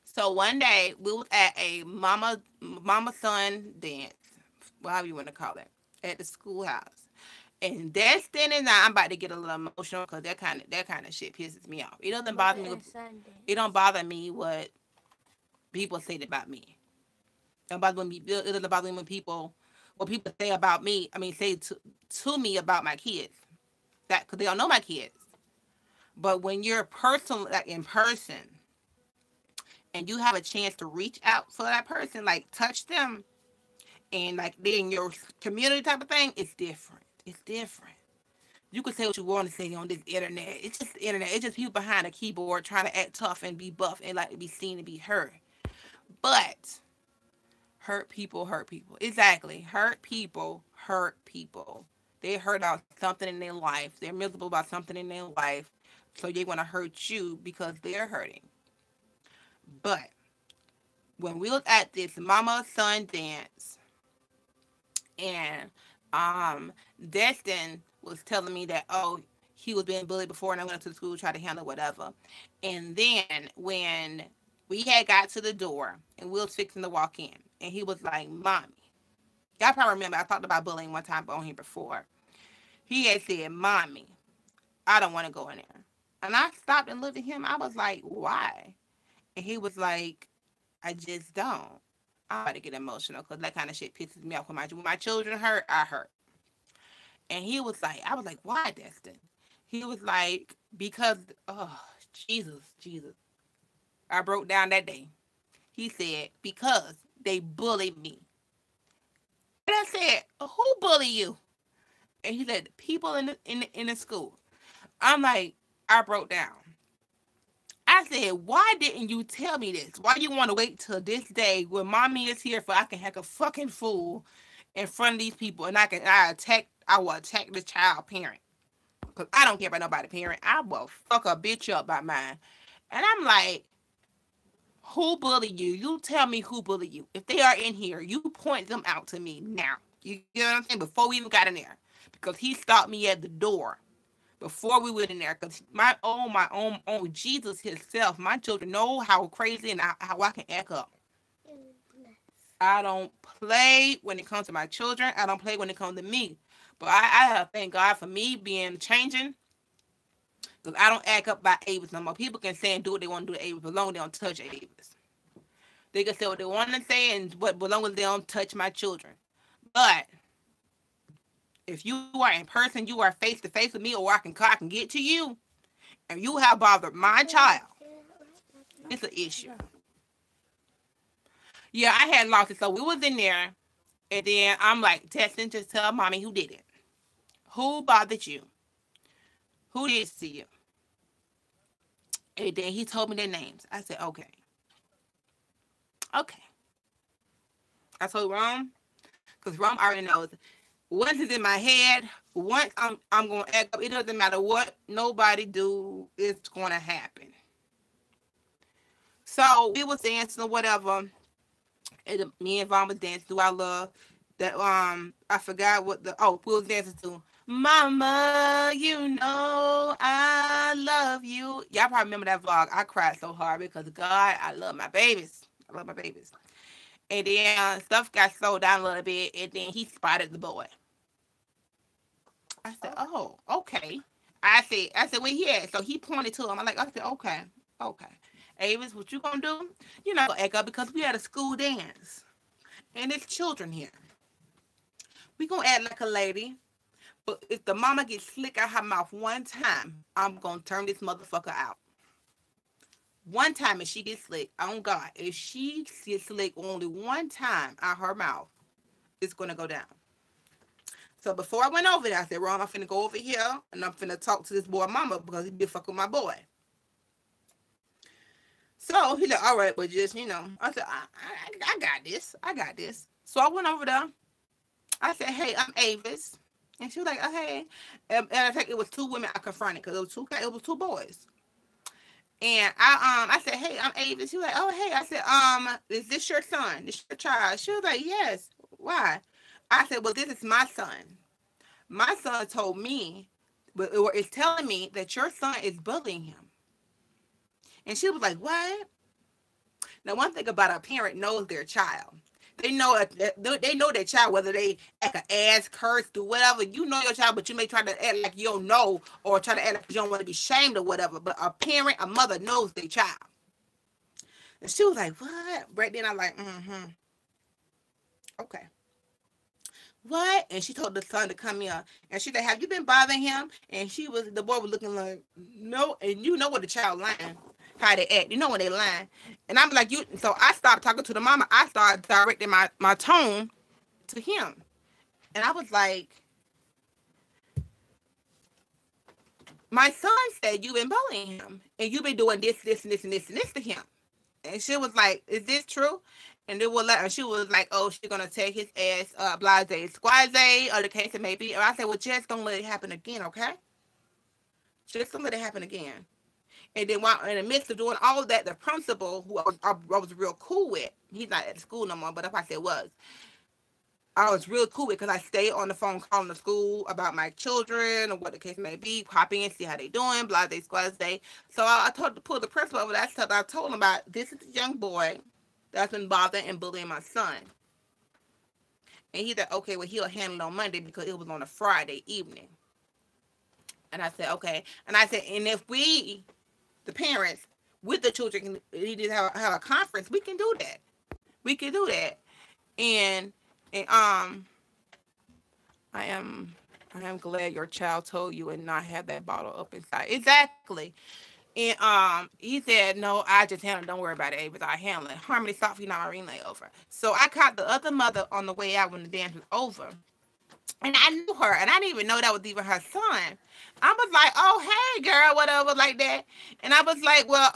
So one day we was at a mama son dance, whatever you want to call it, at the schoolhouse. And that's then and now I'm about to get a little emotional because that kind of shit pisses me off. It doesn't bother me. It don't bother me what people say about me. It don't bother me. It doesn't bother me when people what people say about me. I mean, say to me about my kids. That because they don't know my kids. But when you're person like in person and you have a chance to reach out for that person, like touch them and like they're in your community type of thing, it's different. It's different. You can say what you want to say on this internet. It's just the internet. It's just people behind a keyboard trying to act tough and be buff and like to be seen and be heard. But hurt people hurt people. Exactly. Hurt people hurt people. They hurt about something in their life. They're miserable about something in their life. So they want to hurt you because they're hurting. But when we was at this mama son dance and Destin was telling me that he was being bullied before and I went up to the school to try to handle whatever. And then when we had got to the door and we was fixing to walk in and he was like, Mommy. Y'all probably remember I talked about bullying one time on here before. He had said, Mommy, I don't want to go in there. And I stopped and looked at him. I was like, why? And he was like, I just don't. I'm about to get emotional because that kind of shit pisses me off. When my children hurt, I hurt. And he was like, I was like, why, Destin? He was like, because, Jesus. I broke down that day. He said, because they bullied me. And I said, who bullied you? And he said, people in the school. I'm like, I broke down. I said, why didn't you tell me this? Why do you want to wait till this day when mommy is here for I can hack a fucking fool in front of these people and I will attack the child parent. Because I don't care about nobody parent. I will fuck a bitch up by mine. And I'm like, who bullied you? You tell me who bullied you. If they are in here, you point them out to me now. You know what I'm saying? Before we even got in there. Because he stopped me at the door before we went in there. Because my own Jesus himself, my children know how crazy and how I can act up. I don't play when it comes to my children. I don't play when it comes to me. But I thank God for me changing. Because I don't act up by Avis no more. People can say and do what they want to do to Avis, as long as they don't touch Avis. They can say what they want to say, and as long as they don't touch my children. But if you are in person, you are face to face with me, or I can get to you, and you have bothered my child, it's an issue. Yeah, I had lost it. So we was in there, and then I'm like, testing, just tell mommy who did it. Who bothered you? Who did it to you? And then he told me their names. I said, okay. I told Rom, because Rom already knows. Once it's in my head, once I'm going to act up, it doesn't matter what nobody do, it's going to happen. So we was dancing or whatever. And me and Vaughn was dancing to our love. That I forgot what we was dancing to. Mama, you know I love you. Y'all probably remember that vlog. I cried so hard because God, I love my babies. And then stuff got slowed down a little bit, and then he spotted the boy. I said, oh, okay. I said, where he at? So he pointed to him. I said, okay. Avis, what you gonna do? You're not gonna act up because we had a school dance. And there's children here. We gonna act like a lady. But if the mama gets slick out her mouth one time, I'm going to turn this motherfucker out. One time if she gets slick, on God, if she gets slick only one time out her mouth, it's going to go down. So before I went over there, I said, Ron, I'm finna go over here and I'm finna talk to this boy mama because he be fucking my boy. So he's like, all right, but just, I said, I got this. So I went over there. I said, hey, I'm Avis. And she was like, oh, hey. And I think it was two women I confronted because it was two boys. And I said, hey, I'm Ava. She was like, oh, hey. I said, is this your son? This your child? She was like, yes. Why? I said, well, this is my son. My son told me, but it's telling me that your son is bullying him. And she was like, what? Now, one thing about a parent knows their child. They know their child, whether they act an ass, curse, do whatever. You know your child, but you may try to act like you don't know, or try to act like you don't want to be shamed or whatever. But a parent, a mother knows their child. And she was like, what? Right then I'm like, okay. What? And she told the son to come here. And she said, have you been bothering him? And the boy was looking like, no. And you know what the child lying, how they act. You know when they lying. And I'm like, so I stopped talking to the mama. I started directing my tone to him. And I was like, my son said you've been bullying him. And you've been doing this, this, and this, and this, and this to him. And she was like, is this true? And they will she was like, oh, she's gonna take his ass blase squaze, or the case it may be. And I said, well, just don't let it happen again, okay? Just don't let it happen again. And then while in the midst of doing all of that, the principal, who I was real cool with, he's not at the school no more, but if I said I was real cool with, because I stayed on the phone calling the school about my children or what the case may be, pop in, see how they doing, blase squaze. So I pulled the principal over that stuff. I told him about, this is the young boy that's been bothering and bullying my son. And he said, okay, well, he'll handle it on Monday because it was on a Friday evening. And I said, okay. And I said, and if we, the parents, with the children, he just have a conference, we can do that. We can do that. And I am glad your child told you and not have that bottle up inside. Exactly. And he said, no, I just handle it. Don't worry about it, Ava. I handle it. Harmony Sophie, not Irene layover. So I caught the other mother on the way out when the dance was over. And I knew her, and I didn't even know that was even her son. I was like, oh, hey, girl, whatever, like that. And I was like, well,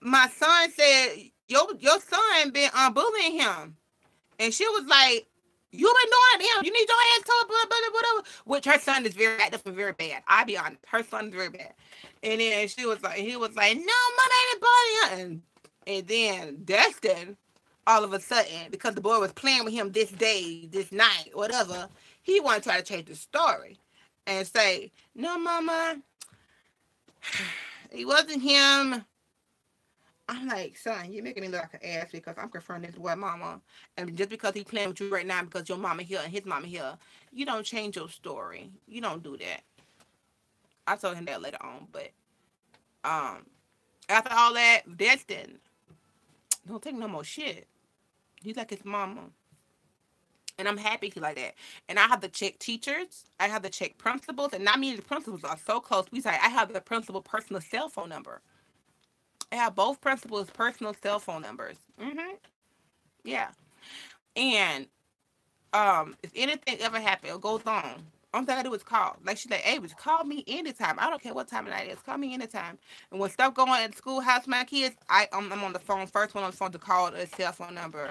my son said, your son been bullying him. And she was like, you been doing him. You need your ass told, blah, blah, blah, whatever. Which her son is very active and very bad. I'll be honest. Her son is very bad. And then he was like, no, mother ain't bullying. And then Destin, all of a sudden, because the boy was playing with him this day, this night, whatever, he wanted to try to change the story and say, no, mama, it wasn't him. I'm like, son, you're making me look like an ass because I'm confronting this boy, mama. And just because he's playing with you right now because your mama here and his mama here, you don't change your story. You don't do that. I told him that later on, but after all that, Destin don't take no more shit. He's like his mama. And I'm happy he's like that. And I have to check teachers. I have to check principals. And not me, the principals are so close. I have the principal personal cell phone number. I have both principals' personal cell phone numbers. Yeah. And if anything ever happens or goes on, all I gotta do is call. Like she's like, hey, call me anytime. I don't care what time of night it is. Call me anytime. And when stuff going at the schoolhouse with my kids, I'm on the phone, first one on the phone to call the cell phone number.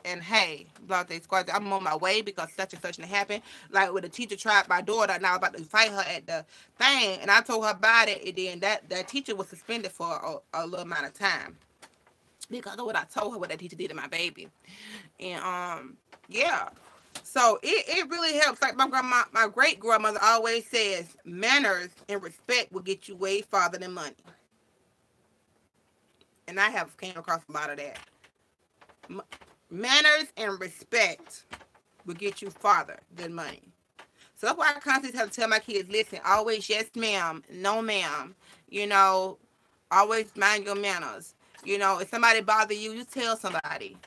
And hey, blah, they squad, I'm on my way because such and such happened. Like when the teacher tried my daughter and I was about to fight her at the thing, and I told her about it, and then that teacher was suspended for a little amount of time because of what I told her, what that teacher did to my baby. And yeah. So it really helps. Like my great grandmother always says, manners and respect will get you way farther than money. And I have came across a lot of that. Manners and respect will get you farther than money. So that's why I constantly have to tell my kids, listen, always yes ma'am, no ma'am. Always mind your manners. If somebody bother you, you tell somebody.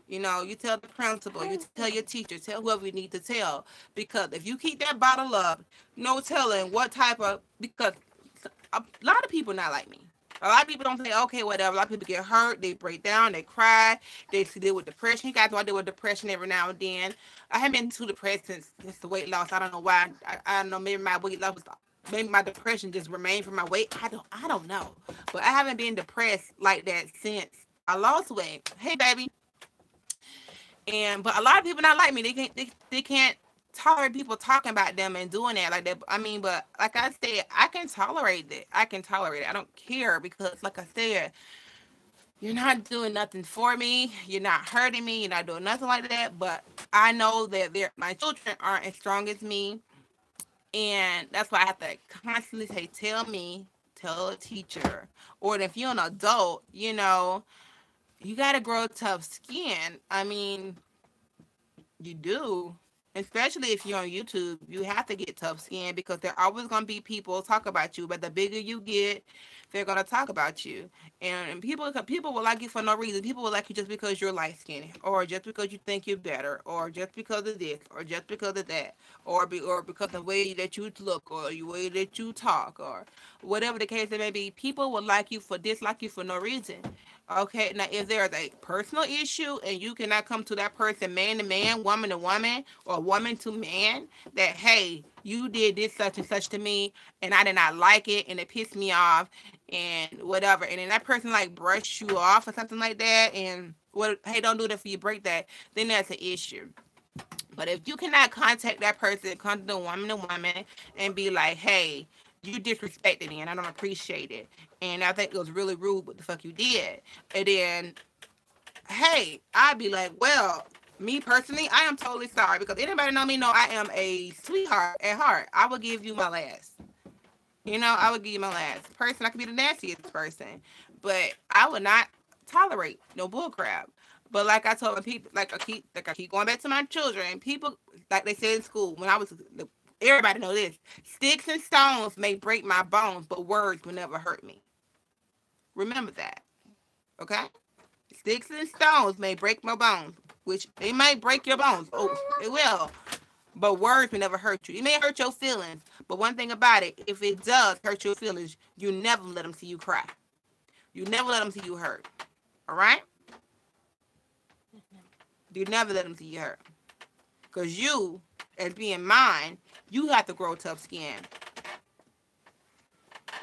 You tell the principal, you tell your teacher, tell whoever you need to tell. Because if you keep that bottle up, no telling what type of, because a lot of people not like me. A lot of people don't say, okay, whatever. A lot of people get hurt. They break down. They cry. They deal with depression. You guys know I deal with depression every now and then. I haven't been too depressed since the weight loss. I don't know why. I don't know. Maybe my weight loss was, maybe my depression just remained from my weight. I don't know. But I haven't been depressed like that since I lost weight. Hey, baby. But a lot of people not like me. They can't tolerate people talking about them and doing that like that. I mean, but like I said, I can tolerate it. I can tolerate it. I don't care because, like I said, you're not doing nothing for me. You're not hurting me. You're not doing nothing like that. But I know that my children aren't as strong as me, and that's why I have to constantly say, "Tell me, tell a teacher," or if you're an adult, you gotta grow tough skin. I mean, you do. Especially if you're on YouTube, you have to get tough skin because there always gonna be people talk about you. But the bigger you get, they're gonna talk about you. And people will like you for no reason. People will like you just because you're light skinned, or just because you think you're better, or just because of this, or just because of that, or because of the way that you look, or the way that you talk, or whatever the case it may be. People will like you for dislike you for no reason. Okay, now if there is a personal issue and you cannot come to that person man to man, woman to woman, or woman to man, that hey, you did this such and such to me and I did not like it and it pissed me off and whatever, and then that person like brush you off or something like that, and what, hey, don't do that for you, break that, then that's an issue. But if you cannot contact that person, contact the woman to woman, and be like, hey, you disrespected me and I don't appreciate it. And I think it was really rude what the fuck you did. And then, hey, I'd be like, well, me personally, I am totally sorry because anybody know me know I am a sweetheart at heart. I will give you my last. I would give you my last person. I could be the nastiest person, but I would not tolerate no bullcrap. But like I told my people, like I keep going back to my children. People, like they said in school when I was, everybody know this. Sticks and stones may break my bones, but words will never hurt me. Remember that, okay? Sticks and stones may break my bones, which they might break your bones. Oh, it will. But words will never hurt you. It may hurt your feelings, but one thing about it, if it does hurt your feelings, you never let them see you cry. You never let them see you hurt. All right? You never let them see you hurt. Because you, as being mine, you have to grow tough skin.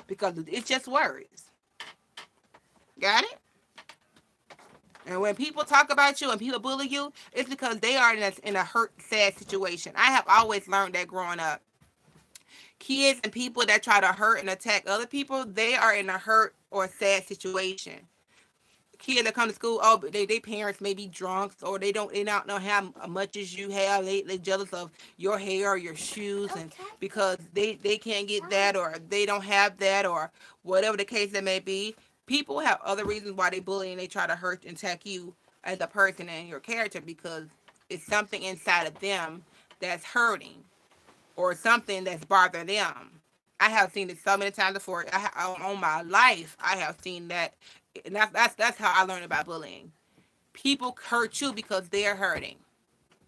Because it's just words. Got it? And when people talk about you and people bully you, it's because they are in a hurt, sad situation. I have always learned that growing up. Kids and people that try to hurt and attack other people, they are in a hurt or sad situation. Kids that come to school, oh, but they parents may be drunks or they don't know how much as you have. They jealous of your hair or your shoes, and because they can't get that or they don't have that or whatever the case that may be. People have other reasons why they bully and they try to hurt and attack you as a person and your character because it's something inside of them that's hurting or something that's bothering them. I have seen it so many times before. On my life, I have seen that, and that's how I learned about bullying. People hurt you because they're hurting.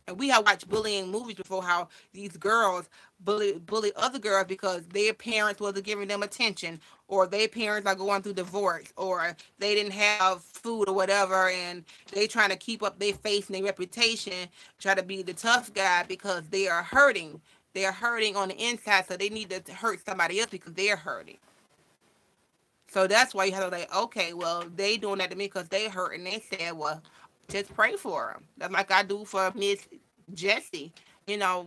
And we have watched bullying movies before, how these girls bully other girls because their parents wasn't giving them attention, or their parents are going through divorce, or they didn't have food or whatever, and they trying to keep up their face and their reputation, try to be the tough guy because they are hurting. They are hurting on the inside, so they need to hurt somebody else because they're hurting. So that's why you have to like, okay, well, they doing that to me because they hurt, and they said, well, just pray for them. That's like I do for Miss Jessie.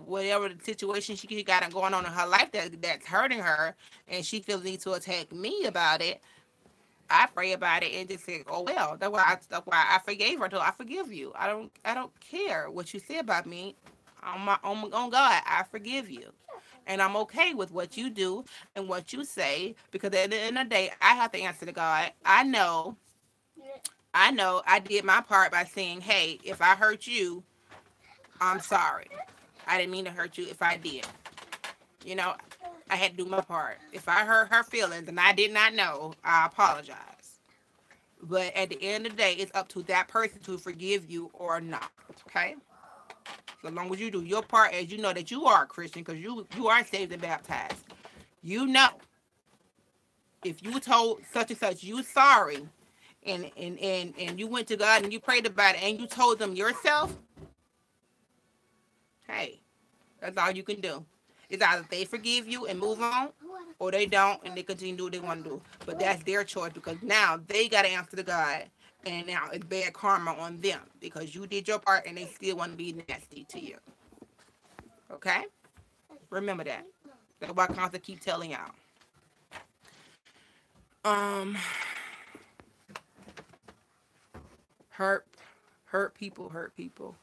Whatever the situation she got going on in her life that's hurting her, and she feels the need to attack me about it. I pray about it and just say, oh well, that's why I forgave her. I forgive you. I don't care what you say about me. On God, I forgive you. And I'm okay with what you do and what you say because at the end of the day, I have to answer to God. I know I did my part by saying, hey, if I hurt you, I'm sorry. I didn't mean to hurt you if I did. You know, I had to do my part. If I hurt her feelings and I did not know, I apologize. But at the end of the day, it's up to that person to forgive you or not. Okay? So long as you do your part, as you know that you are a Christian, because you are saved and baptized. You know, if you told such and such you sorry, and you went to God and you prayed about it and you told them yourself, hey, that's all you can do. It's either they forgive you and move on, or they don't and they continue to do what they want to do. But that's their choice because now they got to answer to God. And now it's bad karma on them because you did your part and they still want to be nasty to you. Okay? Remember that. That's why I constantly keep telling y'all. Um, hurt, hurt people hurt people.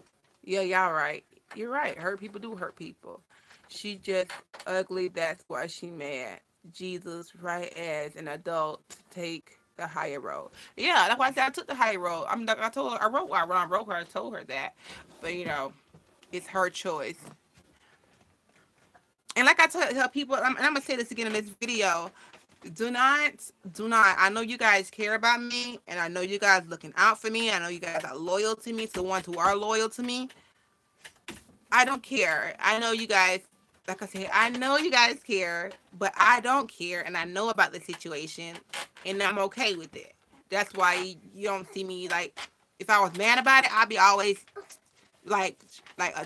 Yeah, y'all right. You're right. Hurt people do hurt people. She just ugly. That's why she mad. Jesus, right as an adult, take the higher road. Yeah, that's why I said I took the higher road. I told her, when I wrote her, I told her that. But, it's her choice. And like I tell people, and I'm going to say this again in this video, do not, I know you guys care about me, and I know you guys looking out for me. I know you guys are loyal to me, to the ones who are loyal to me. I don't care. I know you guys, like I said, I know you guys care, but I don't care, and I know about the situation, and I'm okay with it. That's why you don't see me, like, if I was mad about it, I'd be always, like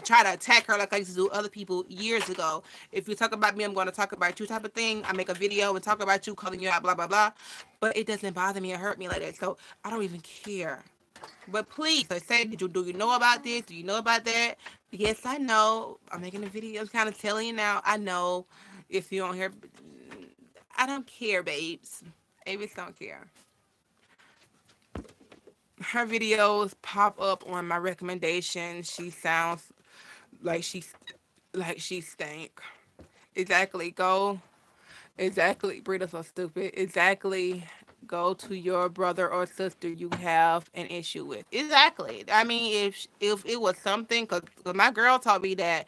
try to attack her like I used to do other people years ago. If you talk about me, I'm going to talk about you type of thing. I make a video and talk about you, calling you out, blah, blah, blah. But it doesn't bother me or hurt me like that, so I don't even care. But please, I say, do you know about this? Do you know about that? Yes, I know. I'm making a video. I'm kind of telling you now. I know. If you don't hear, I don't care, babes. Babes don't care. Her videos pop up on my recommendations. She sounds like she stank. Exactly. Go. Exactly. Britta's so stupid. Exactly. Go to your brother or sister you have an issue with. Exactly. I mean, if it was something, because my girl told me that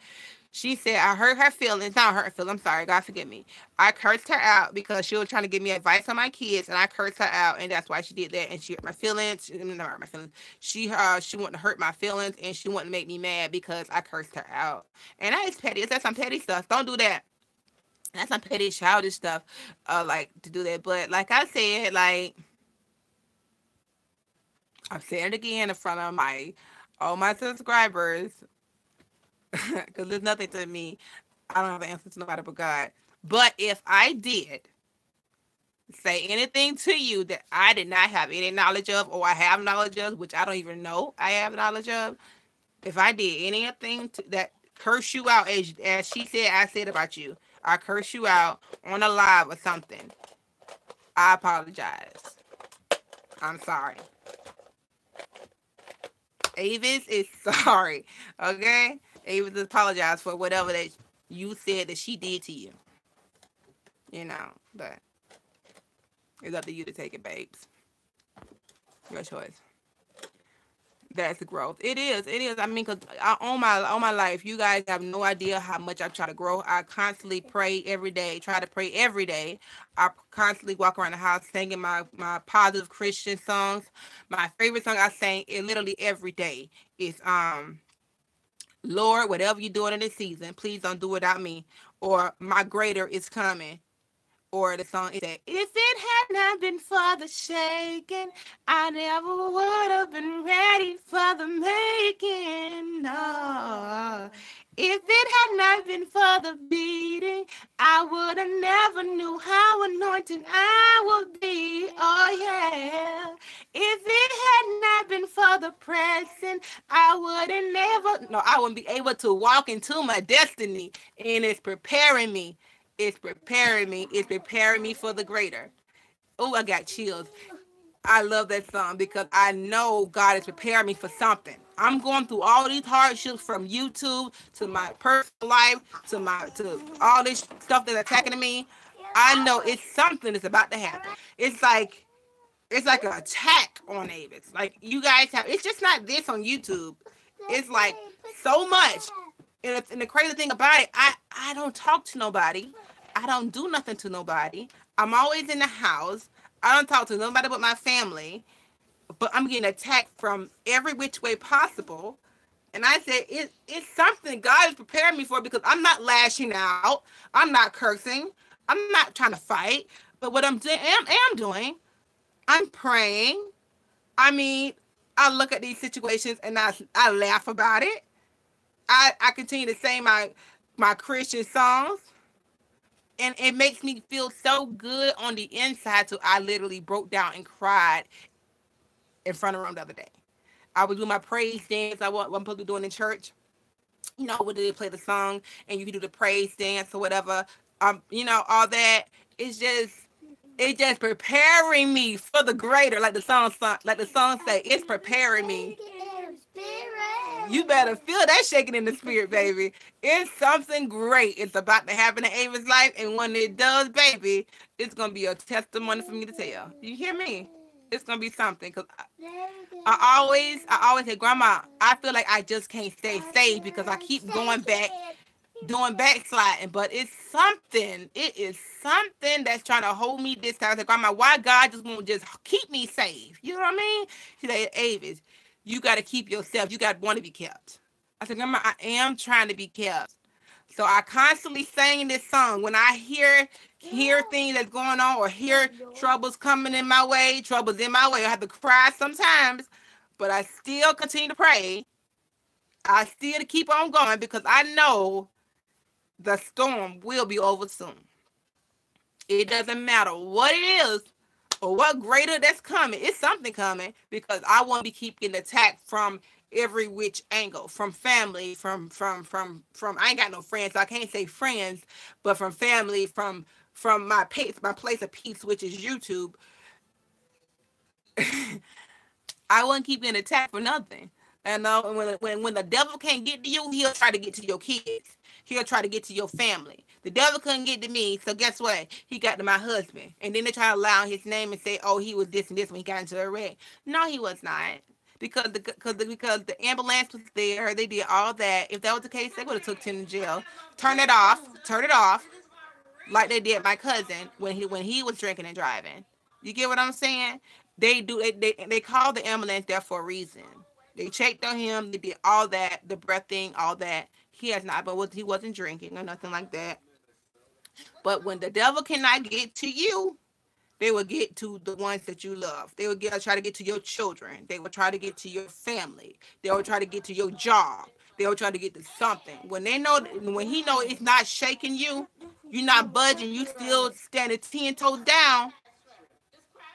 she said I hurt her feelings. Not hurt her feelings. I'm sorry. God forgive me. I cursed her out because she was trying to give me advice on my kids, and I cursed her out, and that's why she did that. And she hurt my feelings. Not hurt my feelings. She wanted to hurt my feelings, and she wanted to make me mad because I cursed her out. And that is petty. That's some petty stuff. Don't do that. That's some petty childish stuff, like to do that. But like I said, like I'm saying it again in front of all my subscribers, because there's nothing to me. I don't have an answer to nobody but God. But if I did say anything to you that I did not have any knowledge of, or I have knowledge of, which I don't even know I have knowledge of, if I did anything that curse you out, as she said, I said about you, I curse you out on a live or something, I apologize. I'm sorry. Avis is sorry. Okay? Avis apologize for whatever that you said that she did to you. But it's up to you to take it, babes. Your choice. That's the growth. It is. It is. I mean, because all my life, you guys have no idea how much I try to grow. I constantly pray every day. Try to pray every day. I constantly walk around the house singing my positive Christian songs. My favorite song I sing literally every day is Lord, whatever you're doing in this season, please don't do without me. Or my greater is coming. Or the song is that, if it had not been for the shaking, I never would have been ready for the making. No. If it had not been for the beating, I would have never knew how anointed I would be. Oh, yeah. If it had not been for the pressing, I wouldn't be able to walk into my destiny. And it's preparing me. It's preparing me. It's preparing me for the greater. Oh, I got chills. I love that song because I know God is preparing me for something. I'm going through all these hardships, from YouTube to my personal life to all this stuff that's attacking me. I know it's something that's about to happen. It's like an attack on Avis. Like, you guys have. It's just not this on YouTube. It's like so much. And the crazy thing about it, I don't talk to nobody. I don't do nothing to nobody. I'm always in the house. I don't talk to nobody but my family. But I'm getting attacked from every which way possible. And I said, it's something God is preparing me for, because I'm not lashing out. I'm not cursing. I'm not trying to fight. But what am doing, I'm praying. I mean, I look at these situations and I laugh about it. I continue to sing my Christian songs, and it makes me feel so good on the inside. So I literally broke down and cried in front of them the other day. I was doing my praise dance. I'm supposed to be doing in church, you know, when they play the song and you can do the praise dance or whatever, you know, all that. It's just preparing me for the greater, like the song say, it's preparing me. You better feel that shaking in the spirit, baby. It's something great. It's about to happen in Ava's life, and when it does, baby, it's gonna be a testimony for me to tell. You hear me? It's gonna be something. Cause I always say, Grandma, I feel like I just can't stay saved because I keep going back, doing backsliding. But it's something. It is something that's trying to hold me this time. I said, Grandma, why God just won't just keep me saved? You know what I mean? She said, Avis, you got to keep yourself. You got to want to be kept. I said, Grandma, I am trying to be kept. So I constantly sing this song when I hear things that's going on or hear troubles coming in my way, troubles in my way. I have to cry sometimes, but I still continue to pray. I still keep on going because I know the storm will be over soon. It doesn't matter what it is or what greater that's coming. It's something coming because I want to be keeping attacked from every which angle, from family, from I ain't got no friends, so I can't say friends, but from family, from my place of peace, which is YouTube. I wouldn't keep getting attacked for nothing. And when the devil can't get to you, he'll try to get to your kids. He'll try to get to your family. The devil couldn't get to me, so guess what? He got to my husband. And then they try to allow his name and say, oh, he was this and this when he got into a wreck. No, he was not. Because the ambulance was there, they did all that. If that was the case, they would have took him to jail. Turn it off, like they did my cousin when he was drinking and driving. You get what I'm saying? They called the ambulance there for a reason. They checked on him. They did all that, the breath thing, all that. He has not, but he wasn't drinking or nothing like that. But when the devil cannot get to you, they will get to the ones that you love. They will try to get to your children. They will try to get to your family. They will try to get to your job. They will try to get to something. When he know it's not shaking you, you're not budging, you still standing 10 toes down,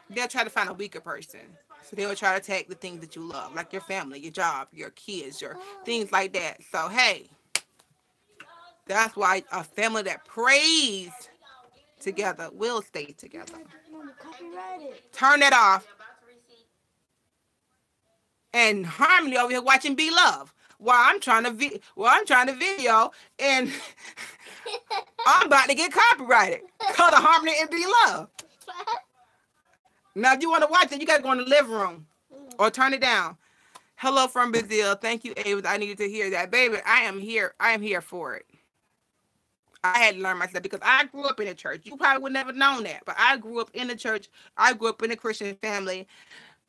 they'll try to find a weaker person. So they will try to attack the things that you love, like your family, your job, your kids, your things like that. So, hey, that's why a family that prays together will stay together. Turn that off. And Harmony over here watching Be Love while I'm trying to video, and I'm about to get copyrighted. Color Harmony and Be Love. Now, if you want to watch it, you got to go in the living room or turn it down. Hello from Brazil. Thank you, Ava. I needed to hear that. Baby, I am here. I am here for it. I had to learn myself because I grew up in a church. You probably would never known that, but I grew up in the church. I grew up in a Christian family.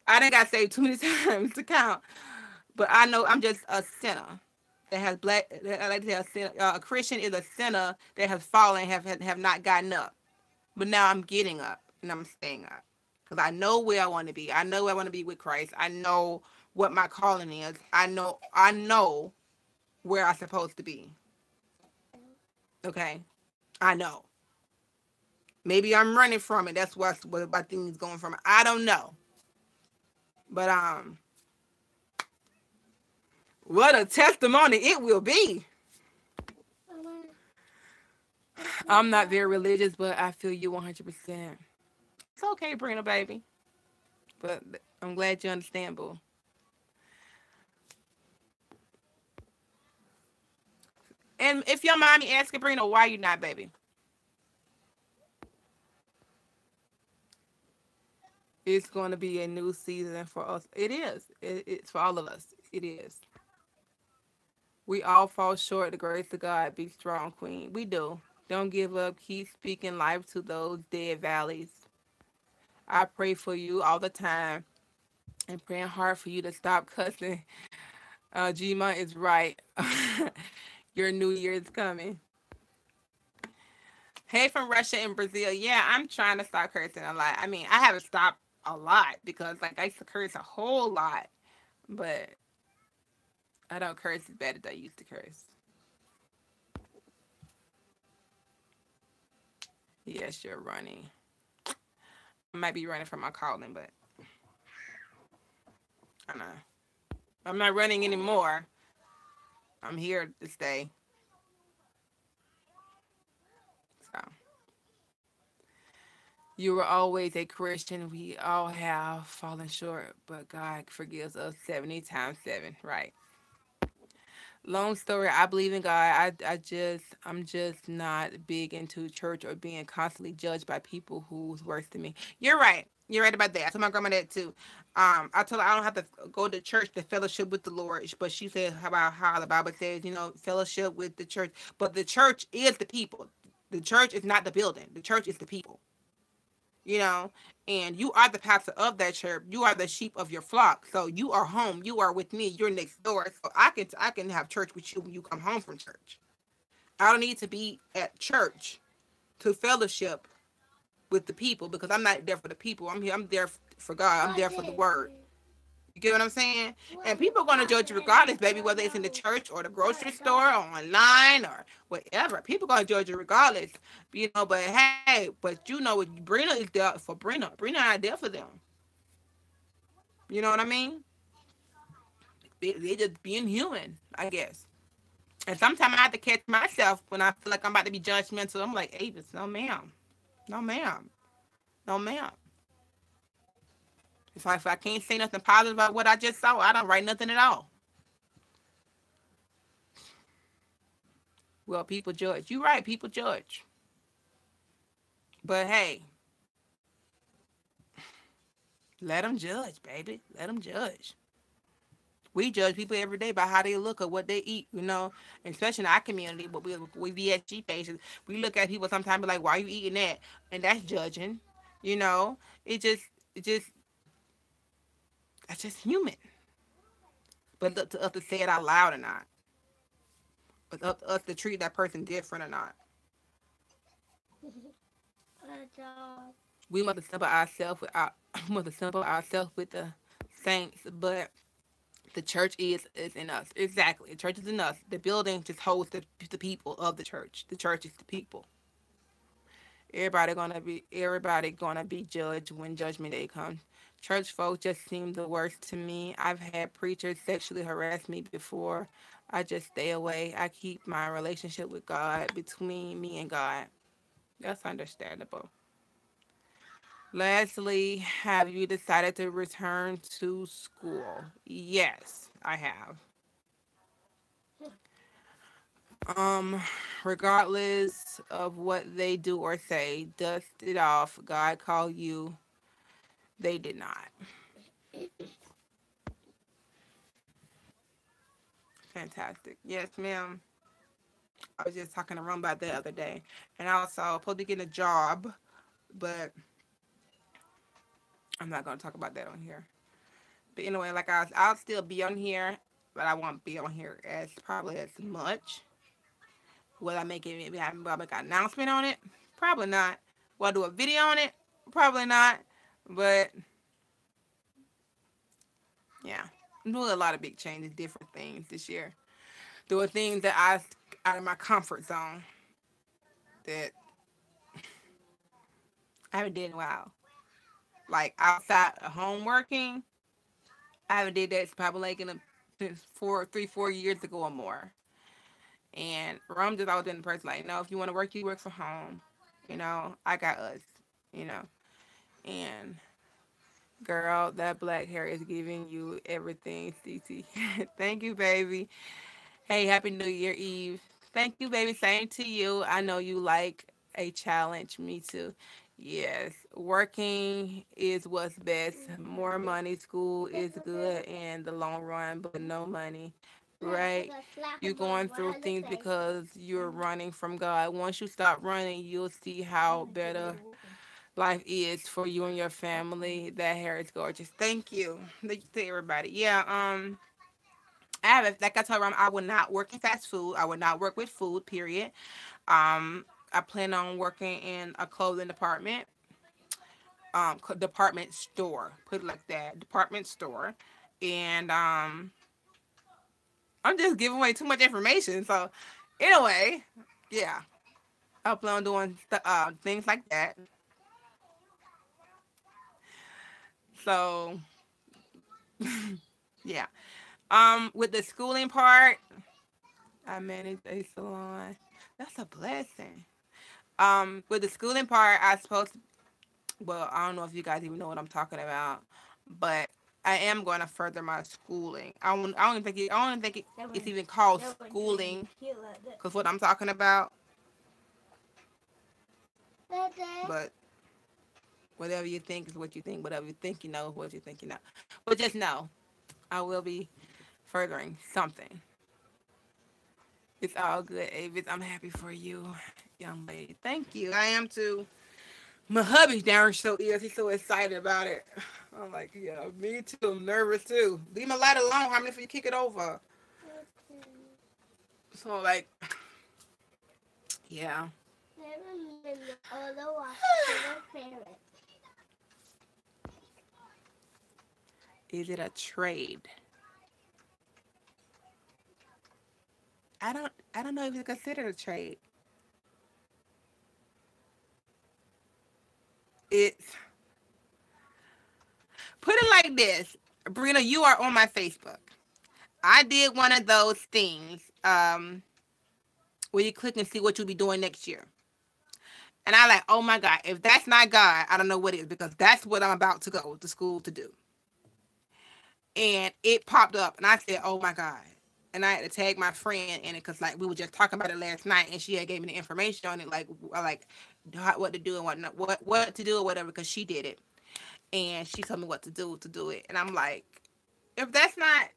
I didn't got saved too many times to count, but I know I'm just a sinner that has I like to say a Christian is a sinner that has fallen, have not gotten up. But now I'm getting up and I'm staying up because I know where I want to be. I know where I want to be with Christ. I know what my calling is. I know where I'm supposed to be. Okay, I know. Maybe I'm running from it. That's what my thing is going from. I don't know. But what a testimony it will be. I'm not very religious, but I feel you 100%. It's okay, Brina, baby. But I'm glad you understand, boo. And if your mommy asking Brina, why you not, baby? It's going to be a new season for us. It is. It's for all of us. It is. We all fall short. The grace of God. Be strong, queen. We do. Don't give up. Keep speaking life to those dead valleys. I pray for you all the time and praying hard for you to stop cussing. Gma is right. Your new year is coming. Hey, from Russia and Brazil. Yeah, I'm trying to stop cursing a lot. I mean, I haven't stopped a lot because I used to curse a whole lot, but I don't curse as bad as I used to curse. Yes, you're running. I might be running from my calling, but I know I'm not running anymore. I'm here to stay. So you were always a Christian. We all have fallen short, but God forgives us 70 times 7. Right. Long story, I believe in God. I'm just not big into church or being constantly judged by people who's worse than me. You're right. You're right about that. I told my grandma that too. I told her I don't have to go to church to fellowship with the Lord, but she said about how the Bible says, fellowship with the church. But the church is the people. The church is not the building. The church is the people. you know, and you are the pastor of that church. You are the sheep of your flock. So you are home. You are with me. You're next door. So I can have church with you when you come home from church. I don't need to be at church to fellowship with the people because I'm not there for the people. I'm here. I'm there for God. I'm there for the word. You get what I'm saying? And people are going to judge you regardless, baby, whether it's in the church or the grocery store or online or whatever. People are going to judge you regardless, But hey, Brina is there for Brina. Brina not there for them. You know what I mean? They just being human, I guess. And sometimes I have to catch myself when I feel like I'm about to be judgmental. I'm like, Avis, no ma'am. No ma'am. No ma'am. If I can't say nothing positive about what I just saw, I don't write nothing at all. Well, people judge. You're right, people judge. But hey, let them judge, baby. Let them judge. We judge people every day by how they look or what they eat. Especially in our community, but we VSG patients, we look at people sometimes and be like, why are you eating that? And that's judging. You know, it just, that's just human. But it's up to us to say it out loud or not. It's up to us to treat that person different or not. We must assemble ourselves with we must assemble ourselves with the saints, but the church is in us. Exactly. The church is in us. The building just holds the people of the church. The church is the people. Everybody gonna be judged when judgment day comes. Church folk just seem the worst to me. I've had preachers sexually harass me before. I just stay away. I keep my relationship with God between me and God. That's understandable. Lastly, have you decided to return to school? Yes, I have. Um, Regardless of what they do or say, dust it off. God called you. They did not. Fantastic. Yes, ma'am. I was just talking to Ron about that the other day. And also, I'm supposed to be getting a job, but I'm not going to talk about that on here. But anyway, like I'll still be on here, but I won't be on here as probably as much. Will I make it? Will I make an announcement on it? Probably not. Will I do a video on it? Probably not. But yeah, I'm doing a lot of big changes, different things this year. Doing things that I out of my comfort zone that I haven't did in a while. Like outside of home working, I haven't did that probably like since 4 years ago or more. And I'm just always been the person like, no, if you want to work, you work from home. I got us. You know, and girl, that black hair is giving you everything, Cece. Thank you, baby. Hey, happy New Year, Eve. Thank you, baby. Same to you. I know you like a challenge. Me too. Yes, working is what's best. More money, school is good in the long run, but no money, right? You're going through things because you're running from God. Once you stop running, you'll see how better life is for you and your family. That hair is gorgeous. Thank you. Thank you to everybody. Yeah, like I told Ram, I would not work in fast food. I would not work with food, period. I plan on working in a clothing department, department store, put it like that, department store. And I'm just giving away too much information. So anyway, yeah, I plan on doing things like that. So yeah. With the schooling part, I manage a salon. That's a blessing. With the schooling part, I supposed to, well, I don't know if you guys even know what I'm talking about, but I am going to further my schooling. I don't even think it's even called schooling, because what I'm talking about. But whatever you think is what you think. Whatever you think you know is what you think you know. But just know, I will be furthering something. It's all good, Avis. I'm happy for you, young lady. Thank you. I am too. My hubby's down so is. He's so excited about it. I'm like, yeah, me too. I'm nervous too. Leave my light alone. How many if you kick it over? So like, yeah. Is it a trade? I don't know if it's considered a trade. It's put it like this. Brina, you are on my Facebook. I did one of those things where you click and see what you'll be doing next year. And I like, oh my God, if that's not God, I don't know what is, because that's what I'm about to go to school to do. And it popped up and I said, oh my God. And I had to tag my friend in it because like we were just talking about it last night and she had gave me the information on it, like what to do and what to do or whatever, because she did it. And she told me what to do it. And I'm like, if that's not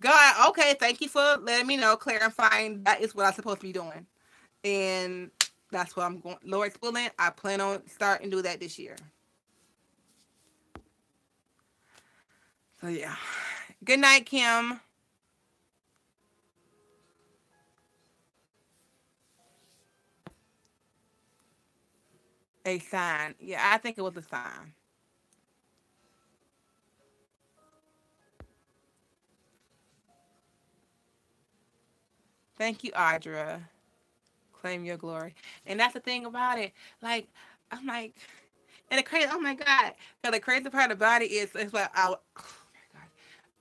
God, okay, thank you for letting me know, clarifying that is what I'm supposed to be doing. And that's what I'm going, Lord's willing, I plan on starting to do that this year. So yeah. Good night, Kim. A sign. Yeah, I think it was a sign. Thank you, Audra. Claim your glory. And that's the thing about it. Like, I'm like, and the crazy, oh my God. So the crazy part about it is, it's like, oh my God.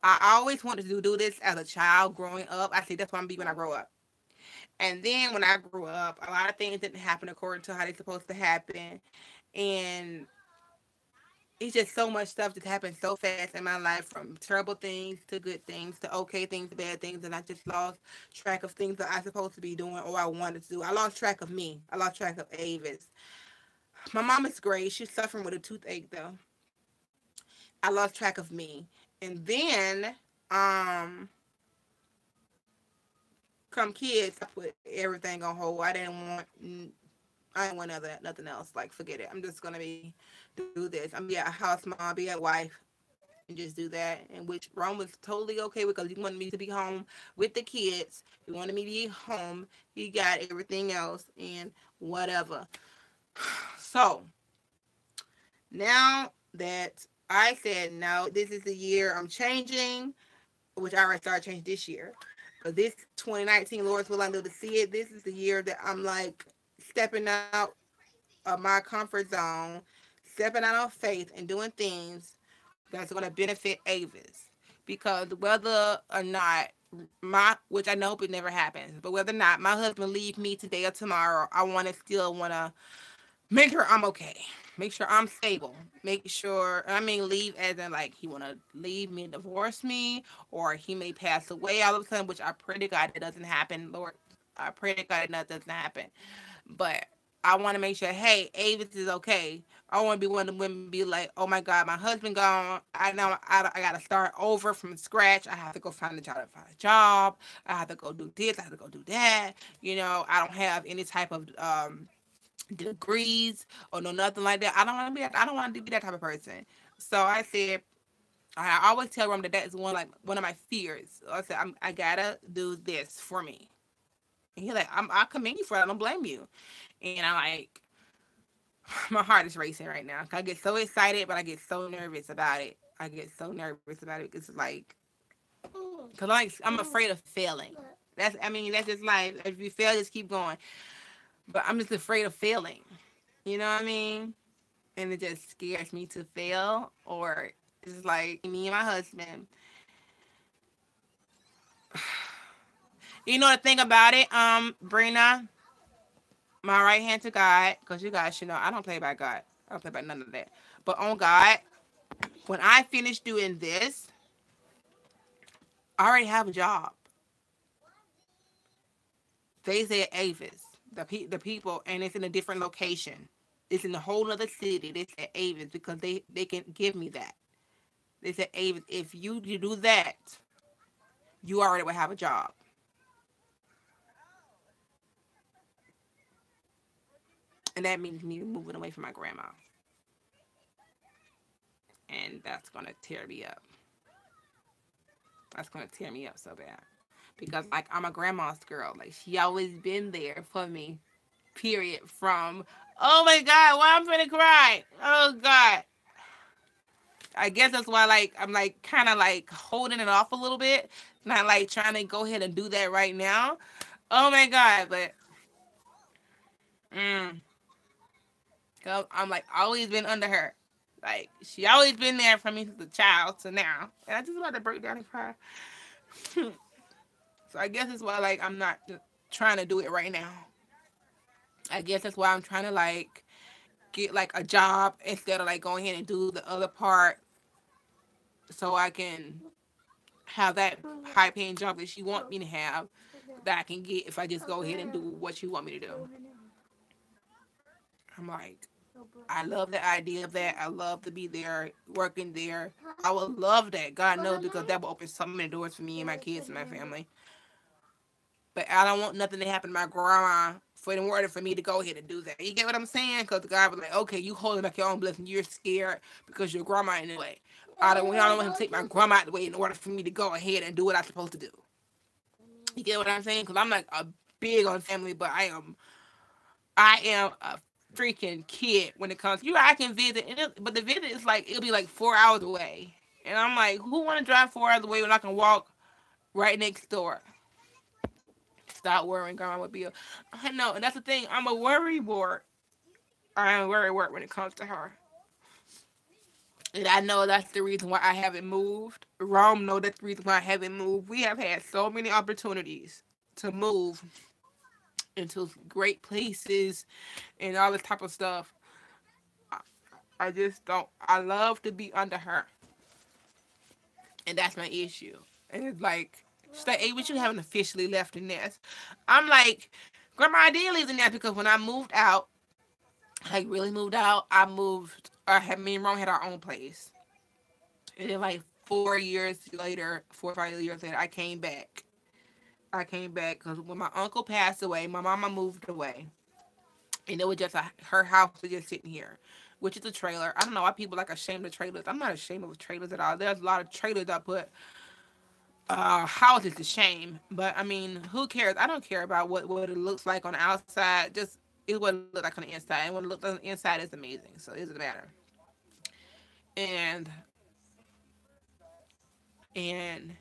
I always wanted to do this as a child growing up. I said, that's what I'm going to be when I grow up. And then when I grew up, a lot of things didn't happen according to how they're supposed to happen. And it's just so much stuff that happened so fast in my life, from terrible things to good things to okay things to bad things, and I just lost track of things that I supposed to be doing or I wanted to do. I lost track of me. I lost track of Avis. My mom is great. She's suffering with a toothache though. I lost track of me. And then um come kids, I put everything on hold. I didn't want nothing else. Like forget it. I'm just gonna do this. I'm be a house mom, be a wife, and just do that. And which Rome was totally okay with, because he wanted me to be home with the kids. He wanted me to be home. He got everything else and whatever. So now that I said no, this is the year I'm changing, which I already started changing this year. But this 2019, Lord's will I know to see it. This is the year that I'm like stepping out of my comfort zone, stepping out of faith and doing things that's going to benefit Avis. Because whether or not which I know it never happens, but whether or not my husband leave me today or tomorrow, I still want to make sure I'm okay. Make sure I'm stable. Make sure, I mean, leave as in like he want to leave me, divorce me, or he may pass away all of a sudden, which I pray to God that doesn't happen. Lord, I pray to God that doesn't happen. But I want to make sure, hey, Avis is okay. I want to be one of the women be like, oh my God, my husband gone. I know I got to start over from scratch. I have to go find a job. I have to go do this. I have to go do that. I don't have any type of degrees or no nothing like that. I don't want to be that type of person. So I said, I always tell them that is one of my fears. I said, I gotta do this for me. And he's like, I commend you for it. I don't blame you. And I'm like, my heart is racing right now. I get so excited, but I get so nervous about it. I get so nervous about it. It's like, cause I'm afraid of failing. That's just life. If you fail, just keep going. But I'm just afraid of failing. You know what I mean? And it just scares me to fail. Or it's like me and my husband. You know the thing about it, Brina, my right hand to God, because you guys should know I don't play by God. I don't play by none of that. But on God, when I finish doing this, I already have a job. They said Avis, the people, and it's in a different location. It's in a whole other city. They said Avis because they can give me that. They said Avis, if you do that, you already will have a job. And that means me moving away from my grandma. And that's gonna tear me up. That's gonna tear me up so bad. Because like I'm a grandma's girl. Like she always been there for me. Period. From oh my god, why I'm gonna cry. Oh god. I guess that's why like I'm like kinda like holding it off a little bit. Not like trying to go ahead and do that right now. Oh my god, but mm, cause I'm like always been under her. Like she always been there for me since a child to now. And I just about to break down and cry. So I guess that's why like I'm not trying to do it right now. I guess that's why I'm trying to like get like a job instead of like going ahead and do the other part so I can have that high paying job that she want me to have that I can get if I just go ahead and do what you want me to do. I'm like, I love the idea of that. I love to be there, working there. I would love that. God knows because that will open so many doors for me and my kids and my family. But I don't want nothing to happen to my grandma for in order for me to go ahead and do that. You get what I'm saying? Because God was like, okay, you holding back your own blessing. You're scared because your grandma in the way. I don't want him to take my grandma out of the way in order for me to go ahead and do what I'm supposed to do. You get what I'm saying? Because I'm like a big on family, but I am a freaking kid when it comes. I can visit, but the visit is like it'll be like 4 hours away, and I'm like, who want to drive 4 hours away when I can walk right next door? Stop worrying, grandma would be. I know, and that's the thing. I'm a worry wart. I am a worry wart when it comes to her. And I know that's the reason why I haven't moved. Rome know that's the reason why I haven't moved. We have had so many opportunities to move into great places and all this type of stuff. I, I just don't. I love to be under her, and that's my issue. And it's like, she's like, hey, but you haven't officially left the nest. I'm like, grandma, I did leave the nest because when I moved out, like really moved out, I moved. I had me and Rome had our own place, and then like 4 years later, 4 or 5 years later, I came back. I came back because when my uncle passed away, my mama moved away, and it was just her house was just sitting here, which is a trailer. I don't know why people like ashamed of trailers. I'm not ashamed of trailers at all. There's a lot of trailers I put houses to shame, but I mean, who cares? I don't care about what it looks like on the outside. Just it what it look like on the inside, and what it looks on the inside is amazing. So it doesn't matter. And and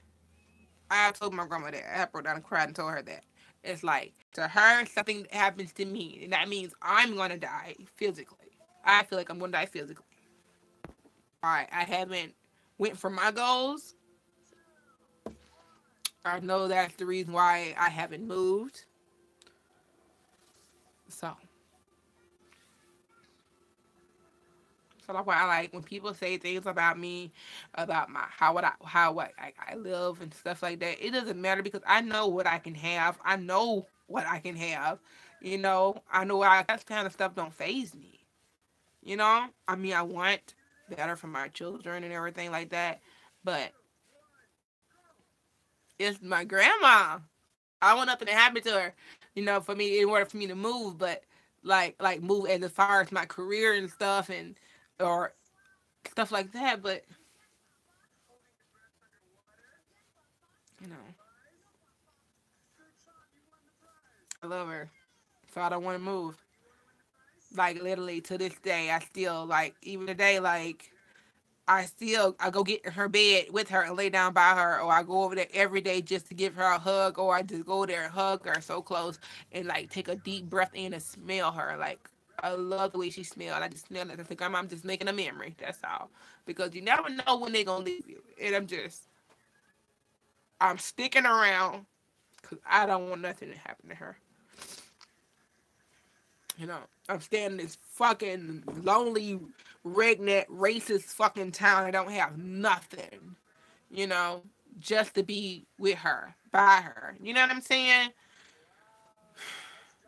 I told my grandma that. I broke down and cried and told her that. It's like to her something happens to me, and that means I'm gonna die physically. I feel like I'm gonna die physically. All right, I haven't went for my goals. I know that's the reason why I haven't moved. So, so that's why I like when people say things about me, about my how what I live and stuff like that. It doesn't matter because I know what I can have. I know what I can have. I know that kind of stuff don't phase me. I mean, I want better for my children and everything like that, but it's my grandma. I want nothing to happen to her, for me in order for me to move, but like move as far as my career and stuff and or stuff like that, but you know, I love her. So I don't want to move. Like literally to this day, I still like even today, like I go get in her bed with her and lay down by her, or I go over there every day just to give her a hug, or I just go there and hug her so close and like take a deep breath in and smell her. Like I love the way she smells. I just smell it. I think I'm just making a memory. That's all. Because you never know when they're gonna leave you. And I'm just I'm sticking around because I don't want nothing to happen to her. You know, I'm staying in this fucking lonely, redneck, racist fucking town. I don't have nothing, you know, just to be with her, by her. You know what I'm saying?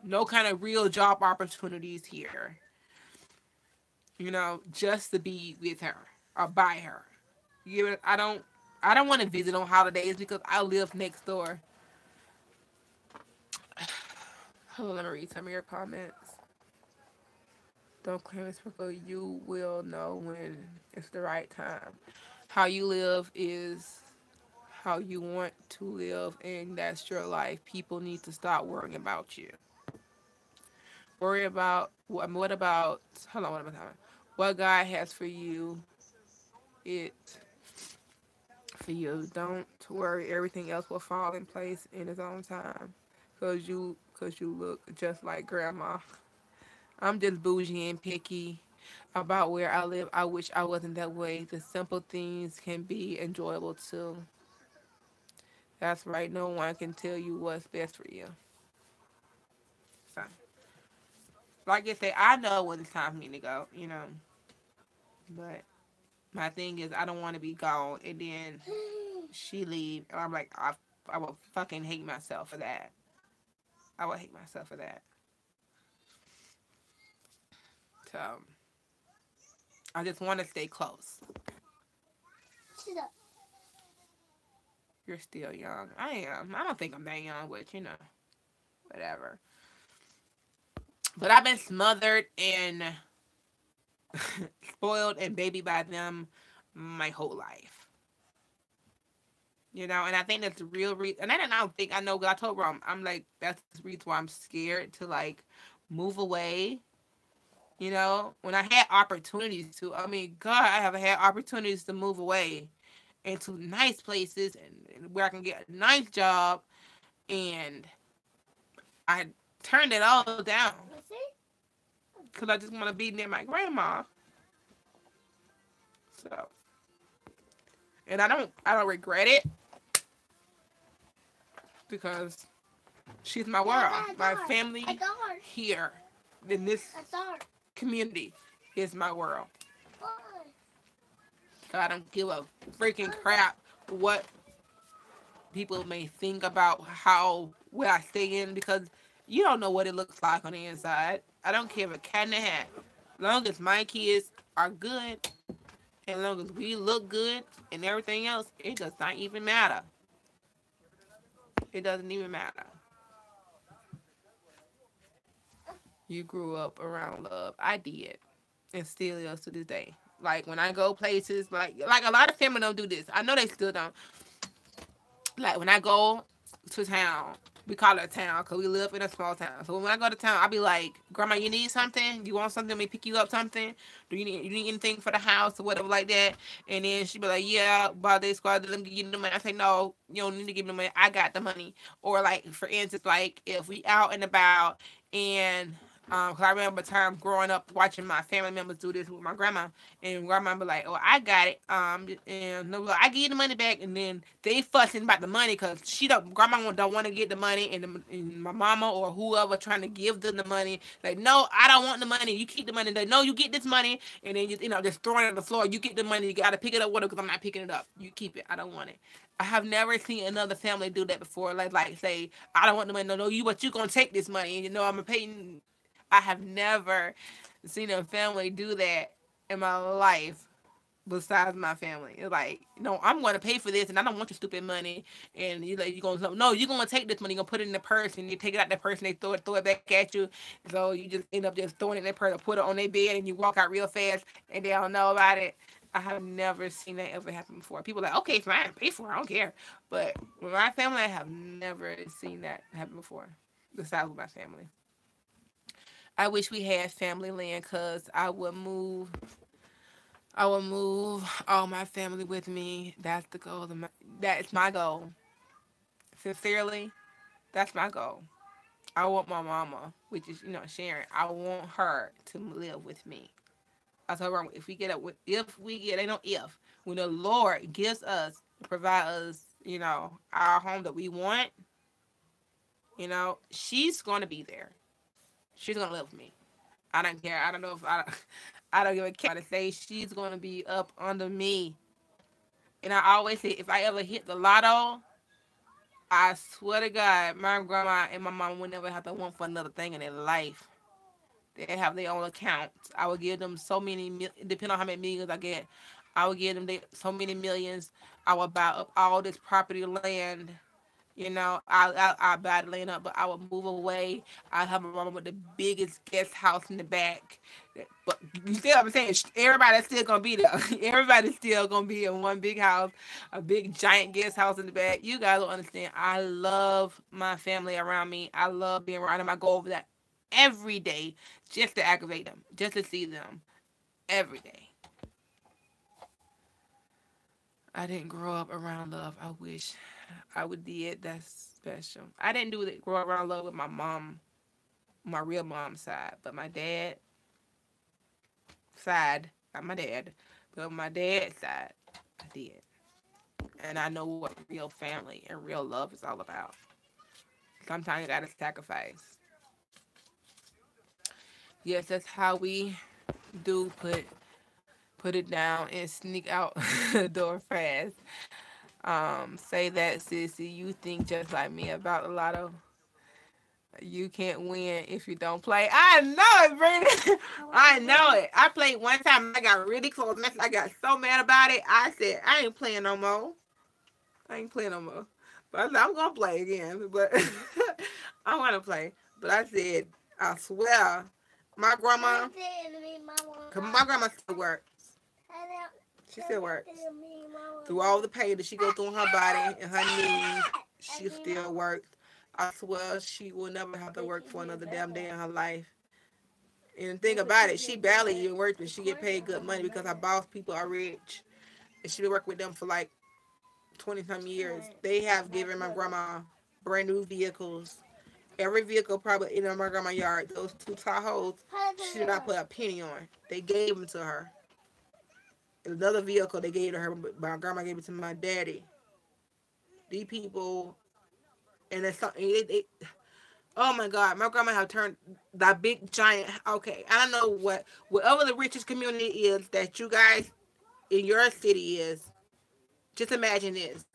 No kind of real job opportunities here, you know, just to be with her or by her. I don't want to visit on holidays because I live next door. Hold on, let me read some of your comments. Don't claim it's because you will know when it's the right time. How you live is how you want to live, and that's your life. People need to stop worrying about you. Worry about what about, hold on, what am I talking? What God has for you, it for you. Don't worry, everything else will fall in place in its own time. Cause you look just like grandma. I'm just bougie and picky about where I live. I wish I wasn't that way. The simple things can be enjoyable too. That's right. No one can tell you what's best for you. So, like I said, I know when it's time for me to go, you know. But my thing is, I don't want to be gone and then she leave, and I'm like, I will fucking hate myself for that. I would hate myself for that. So, I just want to stay close. You're still young. I am. I don't think I'm that young, but you know, whatever. But I've been smothered and spoiled and babied by them my whole life. You know, and I think that's the real reason. And I don't think I know. Cause I told her I'm like that's the reason why I'm scared to like move away. You know, when I had opportunities to, I mean, God, I have had opportunities to move away into nice places and where I can get a nice job, and I turned it all down because I just want to be near my grandma. So, and I don't regret it because she's my world. My family here in this community is my world. So I don't give a freaking crap what people may think about how where I stay in because you don't know what it looks like on the inside. I don't care if a cat in the hat. As long as my kids are good, and as long as we look good and everything else, it does not even matter. It doesn't even matter. You grew up around love. I did. And still is to this day. Like when I go places, like a lot of family don't do this. I know they still don't. Like when I go to town, we call it a town because we live in a small town. So when I go to town, I'll be like, "Grandma, you need something? You want something? Let me pick you up something? Do you need anything for the house or whatever like that?" And then she be like, "Yeah, about this squad, let me give you the money." I say, "No, you don't need to give me the money. I got the money." Or like for instance, like if we out and about and cause I remember times growing up watching my family members do this with my grandma, and grandma be like, "Oh, I got it," and they'll be like, "I give you the money back," and then they fussing about the money because grandma don't want to get the money, and my mama or whoever trying to give them the money, like, "No, I don't want the money. You keep the money." They, "No, you get this money," and then just throwing it on the floor. "You get the money. You gotta pick it up with her because I'm not picking it up. You keep it. I don't want it." I have never seen another family do that before. Like say, "I don't want the money." "No, no, but you gonna take this money, and I'm gonna pay." I have never seen a family do that in my life besides my family. It's like, "No, I'm going to pay for this, and I don't want your stupid money." And you're going to, "No, you're going to take this money, you're going to put it in the purse, and you take it out the purse, and they throw it back at you." So you just end up just throwing it in their purse or put it on their bed, and you walk out real fast, and they don't know about it. I have never seen that ever happen before. People are like, "Okay, fine, pay for it, I don't care." But with my family, I have never seen that happen before, besides with my family. I wish we had family land because I would move all my family with me. That's the goal. That's my goal. Sincerely, that's my goal. I want my mama, which is Sharon. I want her to live with me. I told her if we get, ain't no if, when the Lord gives us, provide us our home that we want, she's going to be there. She's going to live with me. I don't care. I don't know if I don't give a care to say she's going to be up under me. And I always say, if I ever hit the lotto, I swear to God, my grandma and my mom would never have to want for another thing in their life. They have their own accounts. I would give them so many, depending on how many millions I get, I would give them so many millions. I would buy up all this property land. I buy the land up, but I would move away. I have a mama with the biggest guest house in the back. But you see what I'm saying? Everybody's still gonna be there. Everybody's still gonna be in one big house, a big giant guest house in the back. You guys don't understand. I love my family around me. I love being around them. I go over that every day just to aggravate them, just to see them every day. I didn't grow up around love. I wish I would did. That's special. I didn't do it. Grow up around love with my mom, my real mom's side, but my dad side, not my dad, but my dad's side, I did. And I know what real family and real love is all about. Sometimes you gotta sacrifice. Yes, that's how we do put it down and sneak out the door fast. Say that, sissy. You think just like me about a lotto. You can't win if you don't play. I know it, Brandon. I know it. I played one time and I got really close. I got so mad about it. I said, I ain't playing no more. I ain't playing no more. But I said, I'm going to play again. But I want to play. But I said, I swear, my grandma, cause my grandma still works. She still works. Through all the pain that she goes through in her body and her knees, she still works. I swear she will never have to work for another damn day in her life. And the thing about it, she barely even works, but she get paid good money because her boss people are rich. And she been working with them for like 20-some years. They have given my grandma brand new vehicles. Every vehicle probably in my grandma's yard, those two Tahoes, she did not put a penny on. They gave them to her. Another vehicle they gave to her, but my grandma gave it to my daddy. These people, and it's something, oh my God, my grandma have turned that big giant, okay, I don't know whatever the richest community is that you guys in your city is, just imagine this.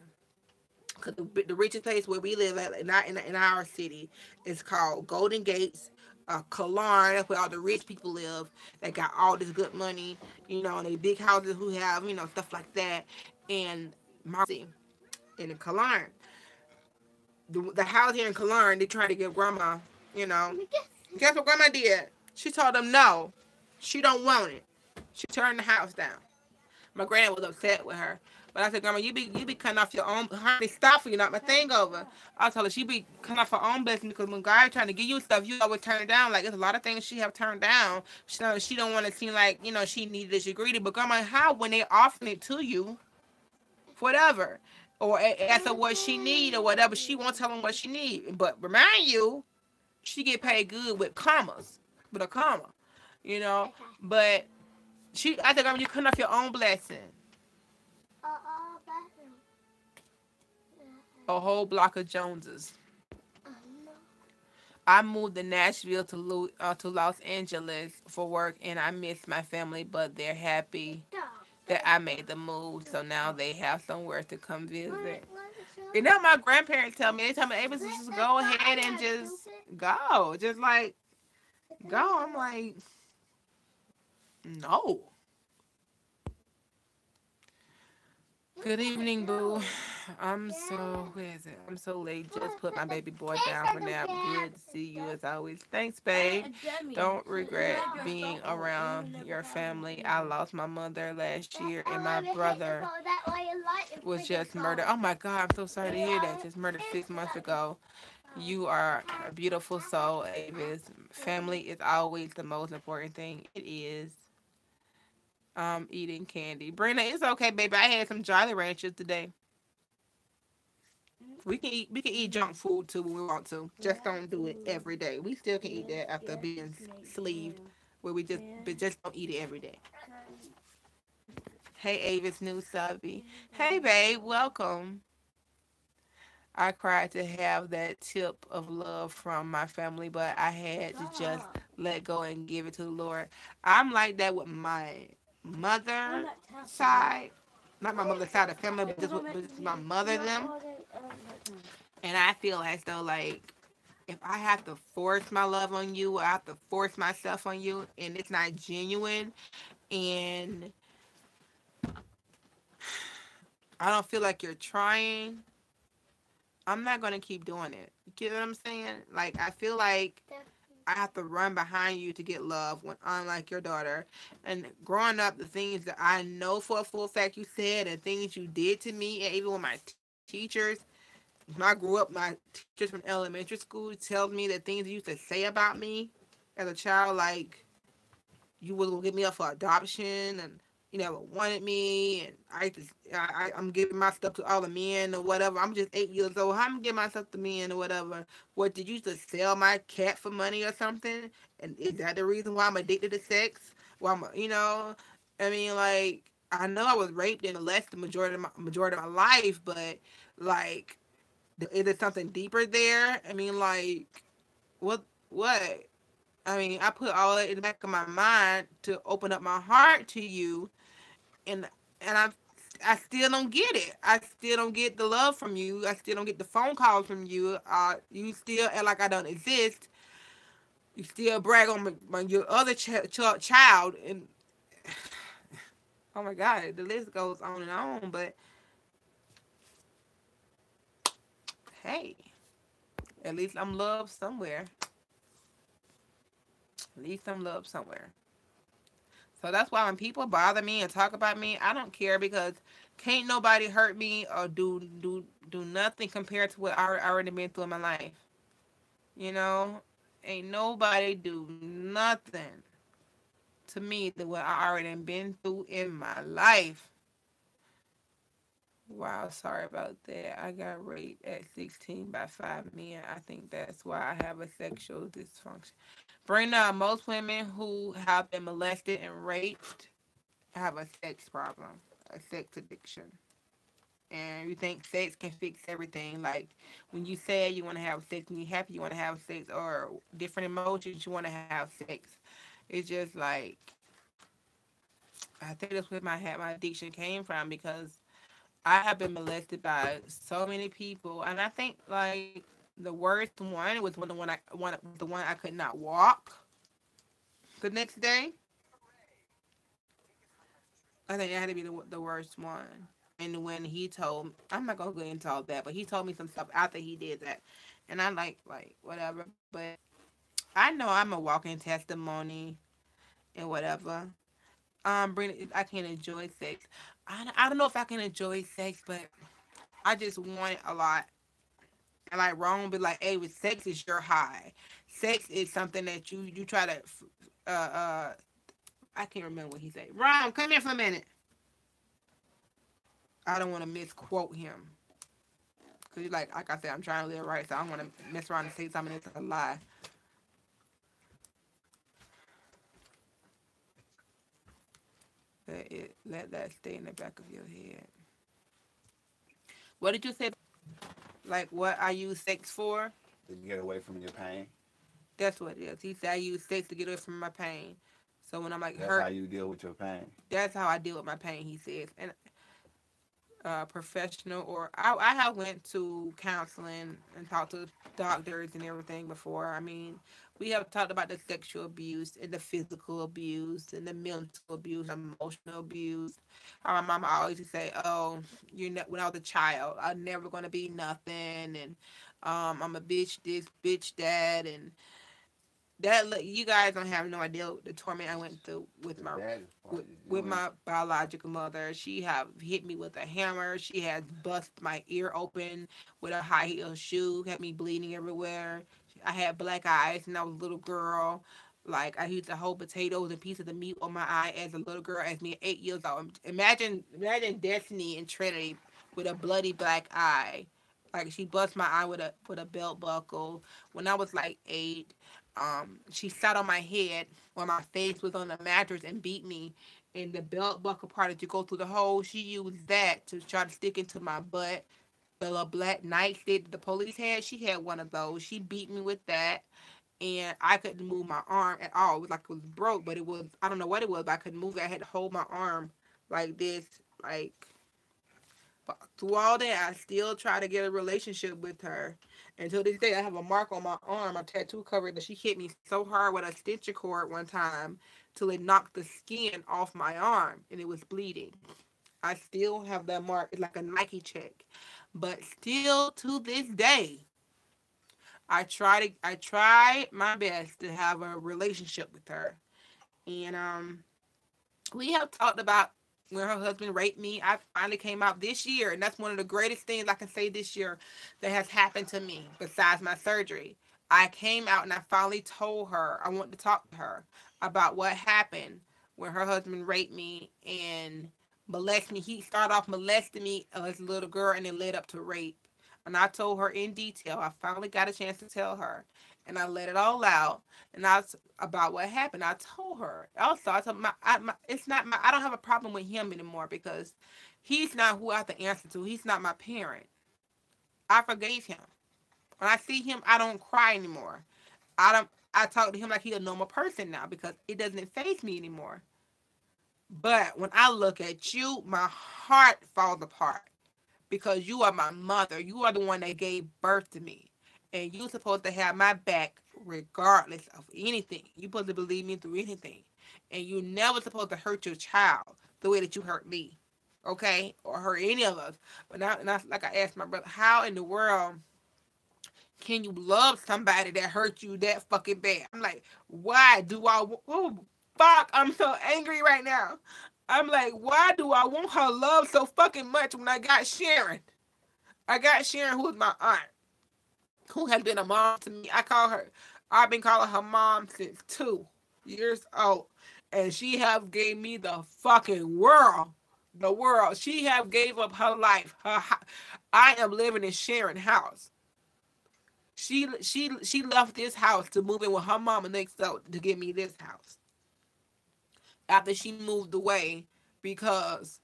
Because the richest place where we live at in our city is called Golden Gates, Kalarn. That's where all the rich people live. They got all this good money, and they big houses who have, stuff like that. And Marcy in the Kalarn, the house here in Kalarn, they tried to give grandma, Guess what grandma did? She told them no, she don't want it. She turned the house down. My granny was upset with her. But I said, Grandma, you be cutting off your own. Honey, stop for you knock my thing over. I told her she be cutting off her own blessing because when God trying to give you stuff, you always turn it down. Like, there's a lot of things she have turned down. She don't want to seem like, she needed it, she greedy. But Grandma, how when they offering it to you, whatever, or ask her what she need or whatever, she won't tell them what she need. But remind you, she get paid good with commas, with a comma, But I said, Grandma, you cutting off your own blessing. A whole block of Joneses. I moved to Nashville to Los Angeles for work, and I miss my family, but they're happy that I made the move, so now they have somewhere to come visit. My grandparents tell me, Ava, just go ahead and just go. Just like, go. I'm like, no. Good evening, boo. I'm so late. Just put my baby boy down for nap. Good to see you as always. Thanks, babe. Don't regret being around your family. I lost my mother last year, and my brother was just murdered. Oh my God, I'm so sorry to hear that. Just murdered 6 months ago. You are a beautiful soul, Avis. Family is always the most important thing. It is. Eating candy. Brenda, it's okay, baby. I had some Jolly Ranchers today. We can eat junk food too when we want to. Just don't do it every day. We still can eat that after being sleeved, where we just don't eat it every day. Hey, Avis, new subby. Hey, babe, welcome. I cried to have that tip of love from my family, but I had to just Stop. let go and give it to the Lord. I'm like that with my I'm mother not tapping. side, not my mother's side of the family, but You just don't with make but just my mother you don't them. call it like, And I feel as though like if I have to force my love on you, or I have to force myself on you, and it's not genuine, and I don't feel like you're trying, I'm not gonna keep doing it. You get what I'm saying? Like I feel like I have to run behind you to get love when unlike your daughter. And growing up, the things that I know for a full fact you said and things you did to me, and even with my teachers, when I grew up, my teachers from elementary school tells me the things you used to say about me as a child, like you was gonna get me up for adoption and you never wanted me and I'm giving my stuff to all the men or whatever. I'm just 8 years old. How I'm giving my stuff to men or whatever. What did you just sell my cat for money or something? And is that the reason why I'm addicted to sex? Why I mean like I know I was raped in less the majority of my life, but like is there something deeper there? I mean like what? I mean, I put all that in the back of my mind to open up my heart to you, and I still don't get it. I still don't get the love from you. I still don't get the phone calls from you. You still act like I don't exist. You still brag on your other child, and oh my God, the list goes on and on. But hey, at least I'm loved somewhere. At least I'm loved somewhere. So that's why when people bother me and talk about me, I don't care because can't nobody hurt me or do nothing compared to what I already been through in my life. You know, ain't nobody do nothing to me than what I already been through in my life. Wow, sorry about that. I got raped at 16 by 5 men. I think that's why I have a sexual dysfunction. Bring up most women who have been molested and raped have a sex problem, a sex addiction. And you think sex can fix everything. Like when you say you want to have sex, when you're happy, you want to have sex, or different emotions, you want to have sex. It's just like I think that's where my addiction came from because I have been molested by so many people, and I think like the worst one was the one I could not walk the next day. I think that had to be the worst one. And when he told, I'm not gonna go into all that, but he told me some stuff after he did that, and I'm like whatever. But I know I'm a walking testimony and whatever. Bring I can enjoy sex. I don't know if I can enjoy sex, but I just want it a lot. And like wrong, but like, hey, with sex is your high. Sex is something that you try to. I can't remember what he said. Ron, come here for a minute. I don't want to misquote him. Cause like I said, I'm trying to live right, so I don't want to mess around and say something that's a lie. Let that stay in the back of your head. What did you say? Like what I use sex for? To get away from your pain. That's what it is. He said I use sex to get away from my pain. So when I'm like That's how hurt, you deal with your pain. that's how I deal with my pain. He says, and professional or I have went to counseling and talked to doctors and everything before. I mean, we have talked about the sexual abuse and the physical abuse and the mental abuse, emotional abuse. How my mama always used to say, "Oh, when I was a child, I'm never gonna be nothing," and I'm a bitch this, bitch that, and you guys don't have no idea the torment I went through with The my baddest part is with you and my biological mother. She have hit me with a hammer. She has bust my ear open with a high heel shoe, had me bleeding everywhere. I had black eyes and I was a little girl. Like I used to hold potatoes and pieces of meat on my eye as a little girl, as me 8 years old. Imagine Destiny and Trinity with a bloody black eye. Like she bust my eye with a belt buckle when I was like 8. She sat on my head when my face was on the mattress and beat me. And the belt buckle part that you go through the hole, she used that to try to stick into my butt the little black nightstick that the police had. She had one of those. She beat me with that, and I couldn't move my arm at all. It was like it was broke, but it was, I don't know what it was, but I couldn't move it. I had to hold my arm like this, like. But through all that, I still try to get a relationship with her. Until this day, I have a mark on my arm, a tattoo cover that she hit me so hard with a stitcher cord one time till it knocked the skin off my arm and it was bleeding. I still have that mark. It's like a Nike check. But still to this day, I try my best to have a relationship with her. And we have talked about when her husband raped me. I finally came out this year, and that's one of the greatest things I can say this year that has happened to me besides my surgery. I came out and I finally told her I want to talk to her about what happened when her husband raped me and molested me. He started off molesting me as a little girl and then led up to rape. And I told her in detail. I finally got a chance to tell her, and I let it all out. And I was about what happened. I told her. Also, I told it's not my. I don't have a problem with him anymore because he's not who I have to answer to. He's not my parent. I forgave him. When I see him, I don't cry anymore. I don't. I talk to him like he's a normal person now because it doesn't faze me anymore. But when I look at you, my heart falls apart because you are my mother. You are the one that gave birth to me. And you're supposed to have my back regardless of anything. You're supposed to believe me through anything. And you're never supposed to hurt your child the way that you hurt me. Okay? Or hurt any of us. But now, like I asked my brother, how in the world can you love somebody that hurt you that fucking bad? I'm like, why do I... Oh, fuck, I'm so angry right now. I'm like, why do I want her love so fucking much when I got Sharon? I got Sharon, who is my aunt, who has been a mom to me. I've been calling her mom since 2 years old. And she have gave me the fucking world. The world. She have gave up her life. I am living in Sharon house. She left this house to move in with her mama next door to give me this house. After she moved away because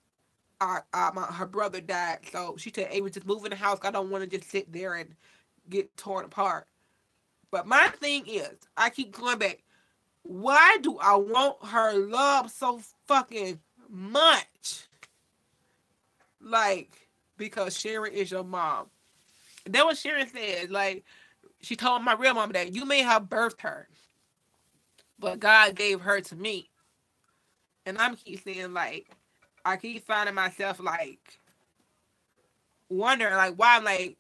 her brother died. So she said, Avery, just move in the house. I don't want to just sit there and get torn apart. But my thing is, I keep going back. Why do I want her love so fucking much? Like, because Sharon is your mom. That what Sharon says. Like, she told my real mom that you may have birthed her, but God gave her to me. And I'm keep saying, like, I keep finding myself, like, wondering, like, why I'm like,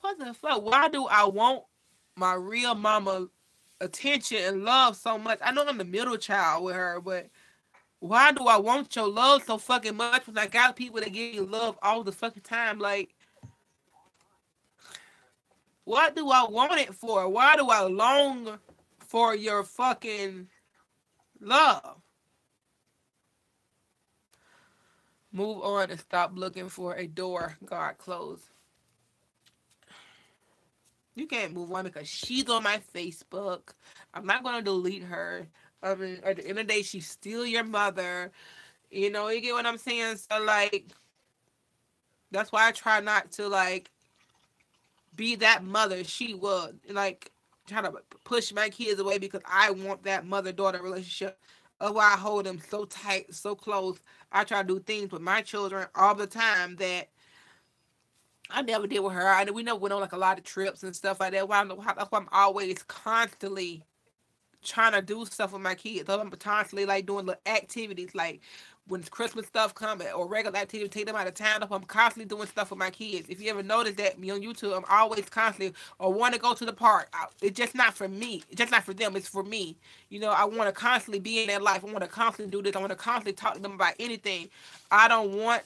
what the fuck? Why do I want my real mama attention and love so much? I know I'm the middle child with her, but why do I want your love so fucking much when I got people that give you love all the fucking time? Like, what do I want it for? Why do I long for your fucking love? Move on and stop looking for a door God closed. You can't move on because she's on my Facebook. I'm not going to delete her. I mean, at the end of the day, she's still your mother. You know, you get what I'm saying? So, like, that's why I try not to, like, be that mother she was. Like, try to push my kids away because I want that mother-daughter relationship. That's why I hold them so tight, so close. I try to do things with my children all the time that I never did with her. We never went on like a lot of trips and stuff like that. That's why I'm always constantly trying to do stuff with my kids. I'm constantly like doing little activities, like when Christmas stuff comes or regular activities, take them out of town. I'm constantly doing stuff with my kids. If you ever notice that me on YouTube, I'm always constantly or want to go to the park. It's just not for me. It's just not for them. It's for me. You know, I want to constantly be in their life. I want to constantly do this. I want to constantly talk to them about anything. I don't want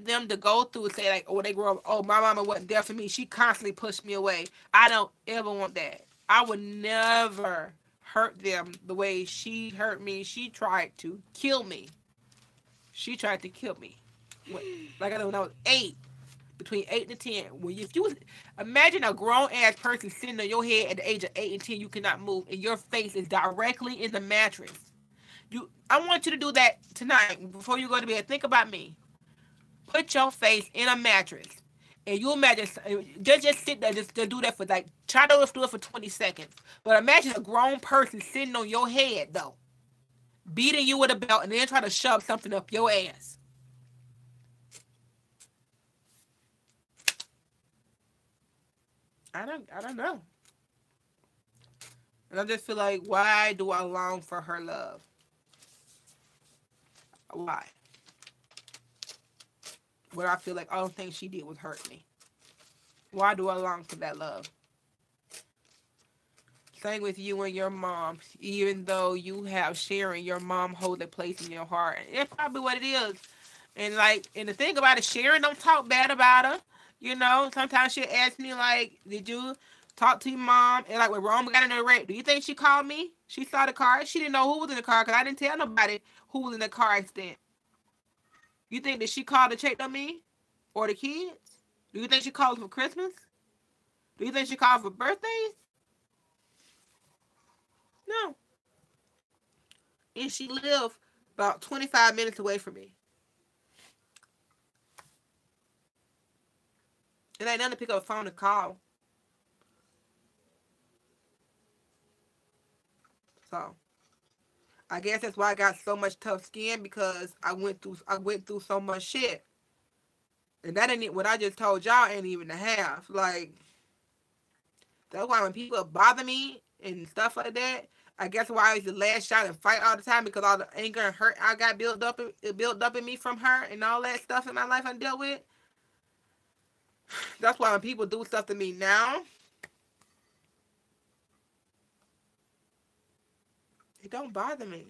them to go through and say like, oh, they grow up, oh, my mama wasn't there for me. She constantly pushed me away. I don't ever want that. I would never hurt them the way she hurt me. She tried to kill me. Like I know when I was 8, between 8 and 10. If you imagine a grown ass person sitting on your head at the age of 8 and 10, you cannot move, and your face is directly in the mattress. I want you to do that tonight before you go to bed. Think about me. Put your face in a mattress. And you imagine, just sit there, just do that for like, try to do it for 20 seconds. But imagine a grown person sitting on your head, though, beating you with a belt, and then try to shove something up your ass. I don't know. And I just feel like, why do I long for her love? Why? What I feel like all the things she did was hurt me. Why do I long for that love? Same with you and your mom. Even though you have Sharon, your mom holds a place in your heart. And that's probably what it is. And like, and the thing about it, Sharon don't talk bad about her. You know, sometimes she'll ask me like, "Did you talk to your mom?" And like when Rome got in a wreck, do you think she called me? She saw the car. She didn't know who was in the car because I didn't tell nobody who was in the car accident. You think that she called to check on me or the kids? Do you think she called for Christmas? Do you think she called for birthdays? No. And she lived about 25 minutes away from me. And I ain't nothing to pick up a phone to call. So I guess that's why I got so much tough skin, because I went through so much shit. And that ain't what I just told y'all ain't even a half. Like, that's why when people bother me and stuff like that, I guess why I was the last shot and fight all the time, because all the anger and hurt I got built up in me from her and all that stuff in my life I dealt with. That's why when people do stuff to me now, it don't bother me.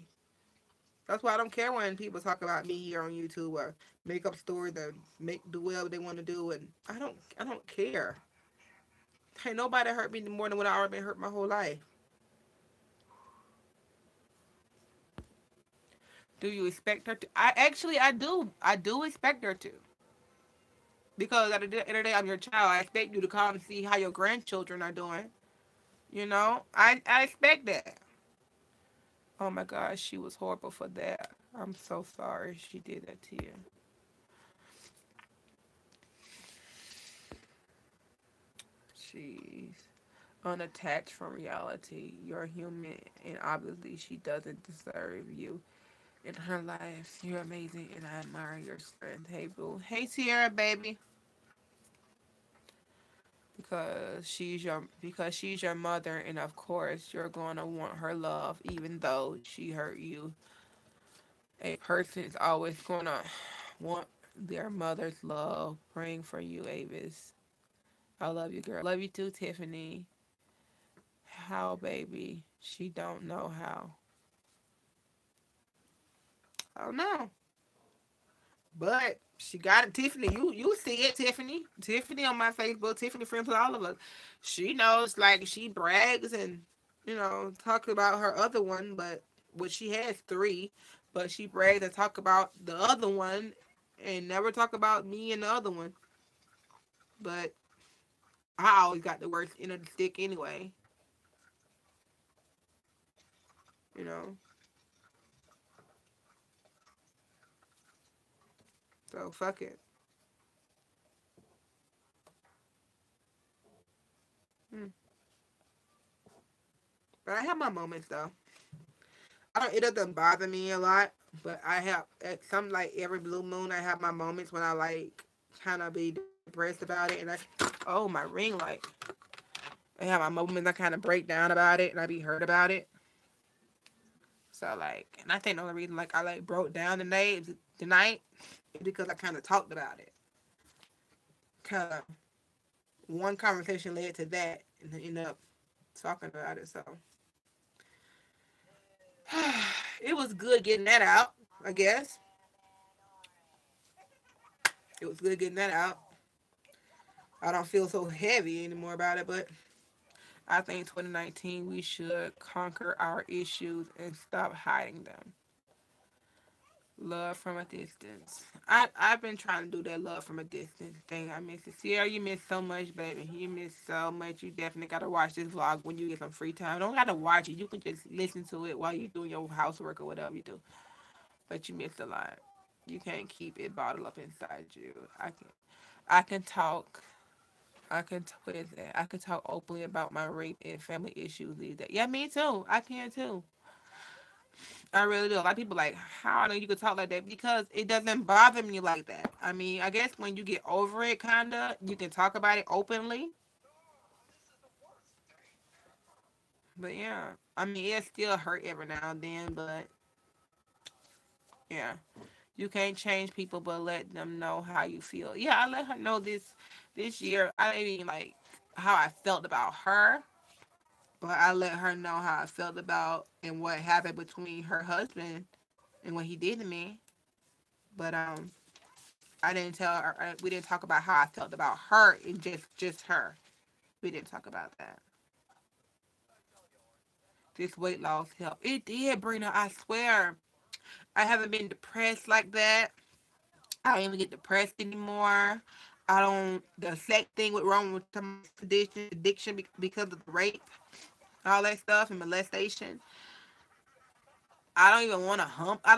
That's why I don't care when people talk about me here on YouTube or make up stories or do whatever they want to do, and I don't care. Ain't nobody hurt me more than what I already been hurt my whole life. Do you expect her to? I do. I do expect her to. Because at the end of the day, I'm your child. I expect you to come and see how your grandchildren are doing. You know, I expect that. Oh my gosh, she was horrible for that. I'm so sorry she did that to you. She's unattached from reality. You're human, and obviously she doesn't deserve you in her life. You're amazing, and I admire your strength. Hey, boo. Hey, Sierra, baby. Because she's your mother, and of course you're going to want her love, even though she hurt you. A person is always going to want their mother's love. Praying for you, Avis. I love you, girl. Love you too, Tiffany. How, baby? She don't know how. I don't know. But she got it, Tiffany. You see it, Tiffany. Tiffany on my Facebook. Tiffany friends with all of us. She knows, like, she brags and talks about her other one, but she has three, but she brags and talk about the other one and never talk about me and the other one. But I always got the worst end of the stick anyway. You know. So fuck it. Hmm. But I have my moments though. It doesn't bother me a lot, but I have at some, like, every blue moon I have my moments when I like kind of be depressed about it, and oh, my ring light. I have my moments I kind of break down about it and I be hurt about it. So like, and I think the only reason like I like broke down tonight is because I kind of talked about it. Kind of one conversation led to that, and then end up talking about it. So it was good getting that out, I guess. It was good getting that out. I don't feel so heavy anymore about it, but I think 2019 we should conquer our issues and stop hiding them. Love from a distance. I've been trying to do that love from a distance thing. I miss it. Sierra, you miss so much, baby. You miss so much. You definitely gotta watch this vlog when you get some free time. Don't gotta watch it. You can just listen to it while you're doing your housework or whatever you do. But you missed a lot. You can't keep it bottled up inside you. I can talk. What is that? I can talk openly about my rape and family issues these days. Yeah, me too. I can too. I really do. A lot of people like, how I know you could talk like that because it doesn't bother me like that. I mean, I guess when you get over it, kinda, you can talk about it openly. But yeah, I mean, it still hurt every now and then. But yeah, you can't change people, but let them know how you feel. Yeah, I let her know this year. I didn't even like how I felt about her, but I let her know how I felt about and what happened between her husband and what he did to me. But I didn't tell her. We didn't talk about how I felt about her and just her. We didn't talk about that. This weight loss helped. It did, Brina. I swear. I haven't been depressed like that. I don't even get depressed anymore. I don't. The sex thing went wrong with some addiction because of the rape, all that stuff, and molestation. I don't even want to hump. I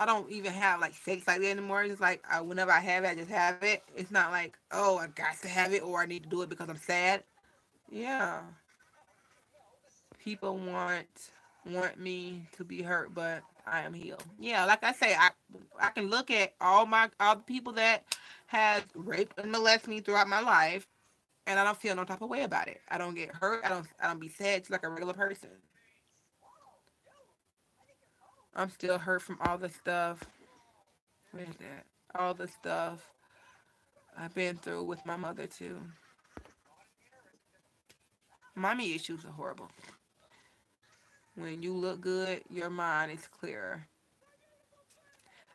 don't even have like sex like that anymore. It's like whenever I have it, I just have it. It's not like, oh, I got to have it or I need to do it because I'm sad. Yeah, people want me to be hurt, but I am healed. Yeah, like I say, I can look at all the people that has raped and molested me throughout my life, and I don't feel no type of way about it. I don't get hurt. I don't be sad just like a regular person. I'm still hurt from all the stuff. What is that? All the stuff I've been through with my mother too. Mommy issues are horrible. When you look good, your mind is clearer.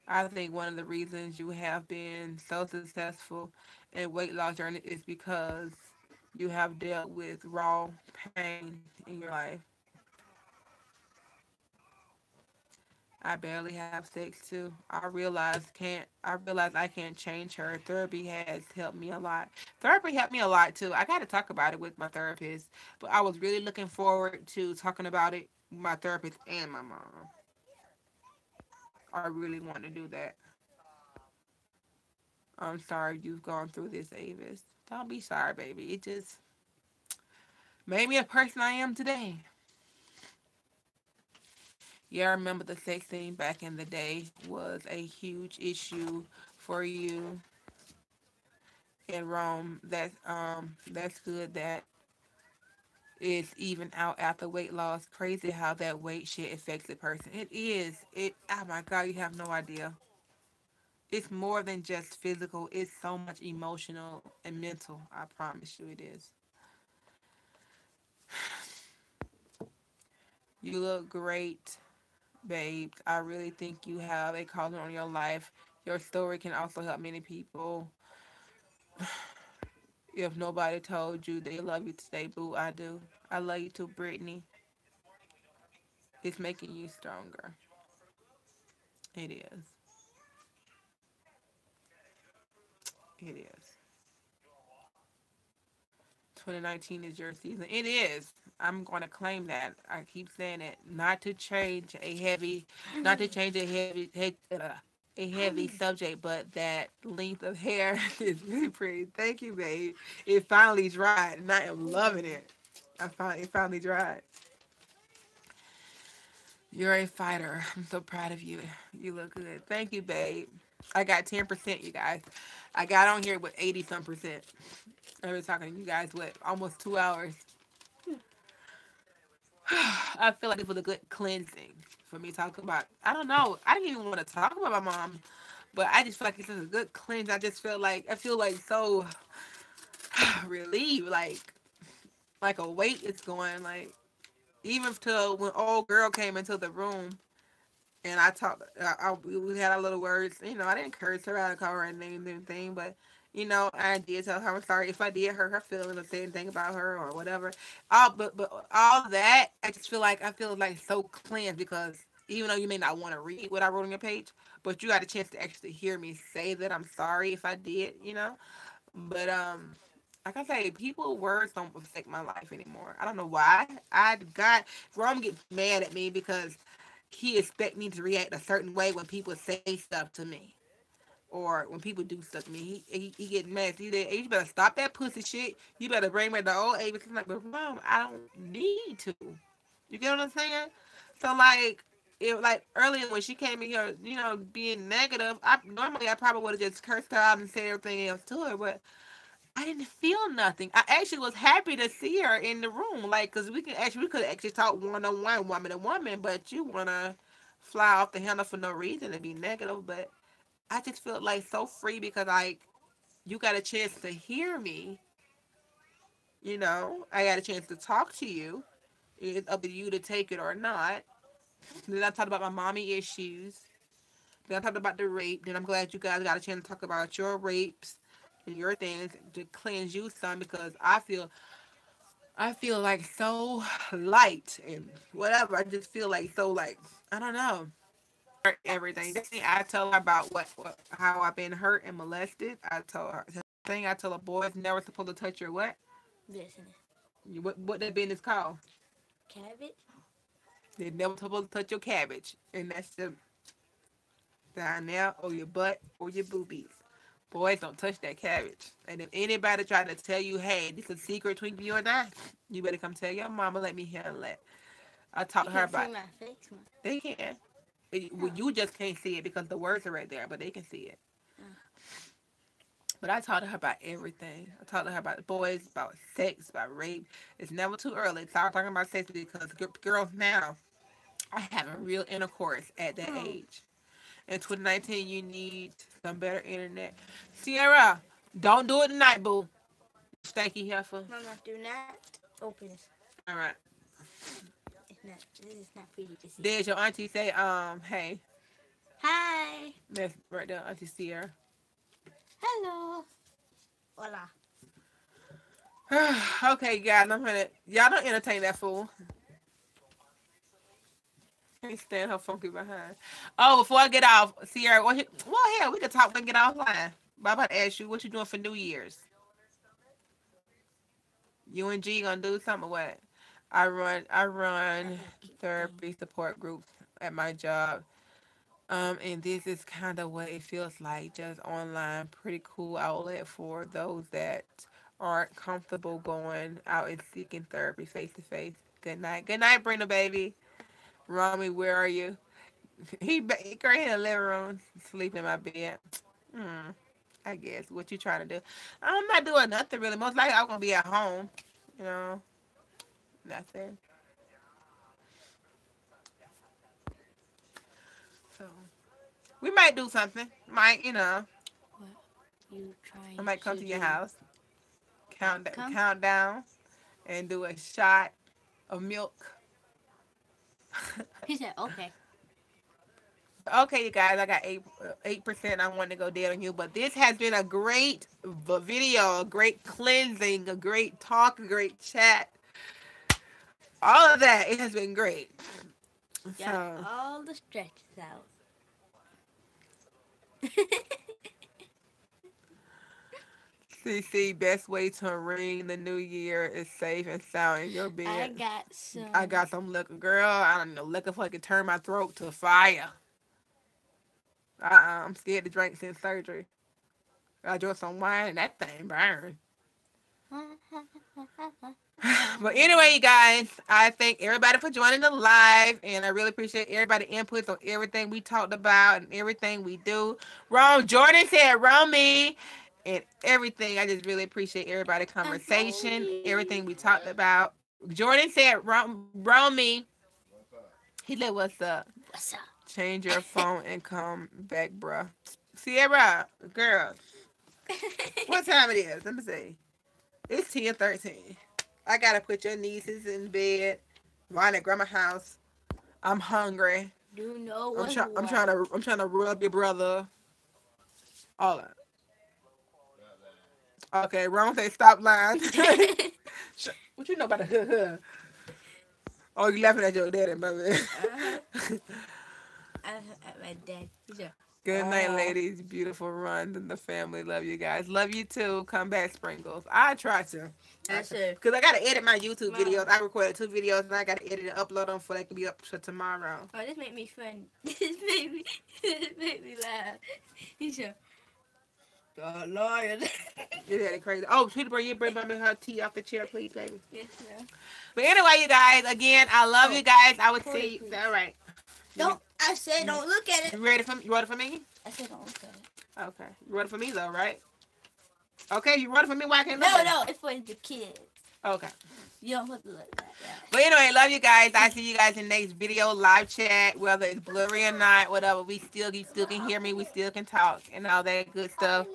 I think one of the reasons you have been so successful in weight loss journey is because you have dealt with raw pain in your life. I barely have sex too. I realize I can't change her. Therapy has helped me a lot. Therapy helped me a lot too. I got to talk about it with my therapist, but I was really looking forward to talking about it with my therapist and my mom. I really want to do that. I'm sorry you've gone through this, Avis. Don't be sorry, baby. It just made me a person I am today. Yeah, I remember the sex scene back in the day was a huge issue for you in Rome. That's good that it's even out after weight loss. Crazy how that weight shit affects a person. It is. Oh my god, you have no idea. It's more than just physical. It's so much emotional and mental. I promise you it is. You look great, babe. I really think you have a calling on your life. Your story can also help many people. If nobody told you they love you today, boo, I do. I love you too, Brittany. It's making you stronger. It is. It is. 2019 is your season. It is. I'm going to claim that. I keep saying it. Not to change a heavy subject, but that length of hair is really pretty. Thank you, babe. It finally dried, and I am loving it. It finally dried. You're a fighter. I'm so proud of you. You look good. Thank you, babe. I got 10%, you guys. I got on here with 80 some percent. I was talking to you guys, what, almost 2 hours. I feel like it was a good cleansing for me to talk about. I don't know. I didn't even want to talk about my mom, but I just feel like it's a good cleanse. I feel like so relieved, like a weight is going, like even till when old girl came into the room and I talked, we had our little words. I didn't curse her out, call her name or anything, but I did tell her I'm sorry if I did hurt her feelings or say anything about her or whatever. But all that, I feel like so cleansed because even though you may not want to read what I wrote on your page, but you got a chance to actually hear me say that I'm sorry if I did. But like I say, people words don't affect my life anymore. I don't know why. Rome gets mad at me because he expect me to react a certain way when people say stuff to me. or when people do stuff to me, he get mad. You better stop that pussy shit. You better bring back the old Avis. I'm like, but mom, I don't need to. You get what I'm saying? So like, if like earlier when she came in here, being negative, I probably would have just cursed her out and said everything else to her, but I didn't feel nothing. I actually was happy to see her in the room, like, cause we could actually talk one on one, woman to woman, but you wanna fly off the handle for no reason and be negative. But I just felt like so free because like you got a chance to hear me. I got a chance to talk to you. It's up to you to take it or not. Then I talked about my mommy issues. Then I talked about the rape. Then I'm glad you guys got a chance to talk about your rapes and your things to cleanse you some, because I feel like so light and whatever. I just feel like so like I don't know. Everything. I tell her about how I've been hurt and molested. I tell her the thing. I tell her boys never supposed to touch your what? Listen. What that business called? Cabbage? They never supposed to touch your cabbage, and that's the down there or your butt or your boobies. Boys don't touch that cabbage. And if anybody try to tell you, hey, this is a secret between you and I, you better come tell your mama. Let me handle that. I talked to her about. My face, They can. Well, you just can't see it because the words are right there, but they can see it. But I talked to her about everything. I talked to her about boys, about sex, about rape. It's never too early to start talking about sex because girls now are having real intercourse at that age. In 2019, you need some better internet. Sierra, don't do it tonight, boo. Stanky heifer. Mama, do not open this. All right. This is not pretty to see. There's your auntie say, hey. Hi. That's right there, Auntie Sierra. Hello. Hola. Okay, guys, y'all don't entertain that fool. Can't stand her funky behind. Oh, before I get off, Sierra, well, hell, we can talk when we get offline. But I'm about to ask you, what you doing for New Year's? You and G gonna do something or what? I run therapy support groups at my job. And this is kind of what it feels like, just online, pretty cool outlet for those that aren't comfortable going out and seeking therapy face to face. Good night. Good night, Brenda, baby. Rami, where are you? He right in the living room, sleeping in my bed. I guess. What you trying to do? I'm not doing nothing really. Most likely I'm gonna be at home. Nothing. So we might do something. What you trying? I might come to your do? house. Come? Count down, and do a shot of milk. He said, okay. Okay, you guys, I got 8%. I want to go dead on you, but this has been a great video, a great cleansing, a great talk, a great chat. All of that, it has been great. Got all the stretches out. CC, best way to ring the new year is safe and sound in your bed. I got some liquor, girl. I don't know, liquor fucking turn my throat to fire. I'm scared to drink since surgery. I drank some wine and that thing burned. But anyway, you guys, I thank everybody for joining the live, and I really appreciate everybody's inputs on everything we talked about and everything we do. Jordan said me and everything. I just really appreciate everybody's conversation, everything we talked about. Jordan said me. He said, what's up? What's up? Change your phone and come back, bruh. Sierra, girl, what time it is? Let me see. It's 10:13. I gotta put your nieces in bed. Mine at grandma's house. I'm hungry. You know I'm what? trying to rub your brother. All that. Okay, wrong thing. Stop lying. What you know about the Oh, you laughing at your daddy, baby. At my dad. Yeah. Good night, ladies. Beautiful run and the family. Love you guys. Love you too. Come back, Sprinkles. I try to. That's it. Because I got to edit my YouTube videos. I recorded 2 videos and I got to edit and upload them so they can be up for tomorrow. Oh, this made me fun. This made me laugh. He said, Oh, Lord. Isn't that crazy? Oh, Peterborough, you bring her tea off the chair, please, baby. Yes, ma'am. But anyway, you guys, again, I love you guys. I would Hold it, see. please. All right. Don't. I said don't look at it. You ready for me? You ready for me? I said don't look at it. Okay. You ready for me though, right? Okay, you ready for me? Why can't No, no, it's for the kids. Okay. You don't have to look at that. But anyway, love you guys. I see you guys in the next video, live chat, whether it's blurry or not, whatever. You still can hear me. We still can talk and all that good stuff.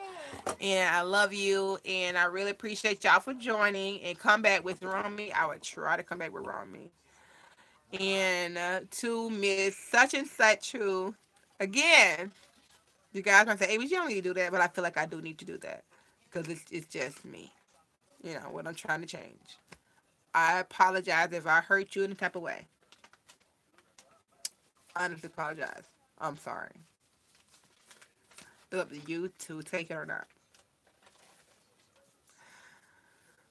And I love you, and I really appreciate y'all for joining. And come back with Romy. I would try to come back with Romy. And to Miss Such and Such, who, again, you guys might say, hey, you don't need to do that, but I feel like I do need to do that because it's just me. You know, what I'm trying to change. I apologize if I hurt you in a type of way. I honestly apologize. I'm sorry. It's up to you to take it or not.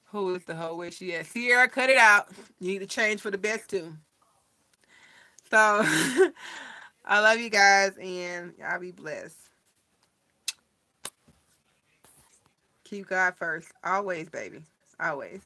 Who is the hoe? Where she at? Sierra, cut it out. You need to change for the best too. So, I love you guys, and y'all be blessed. Keep God first. Always, baby. Always.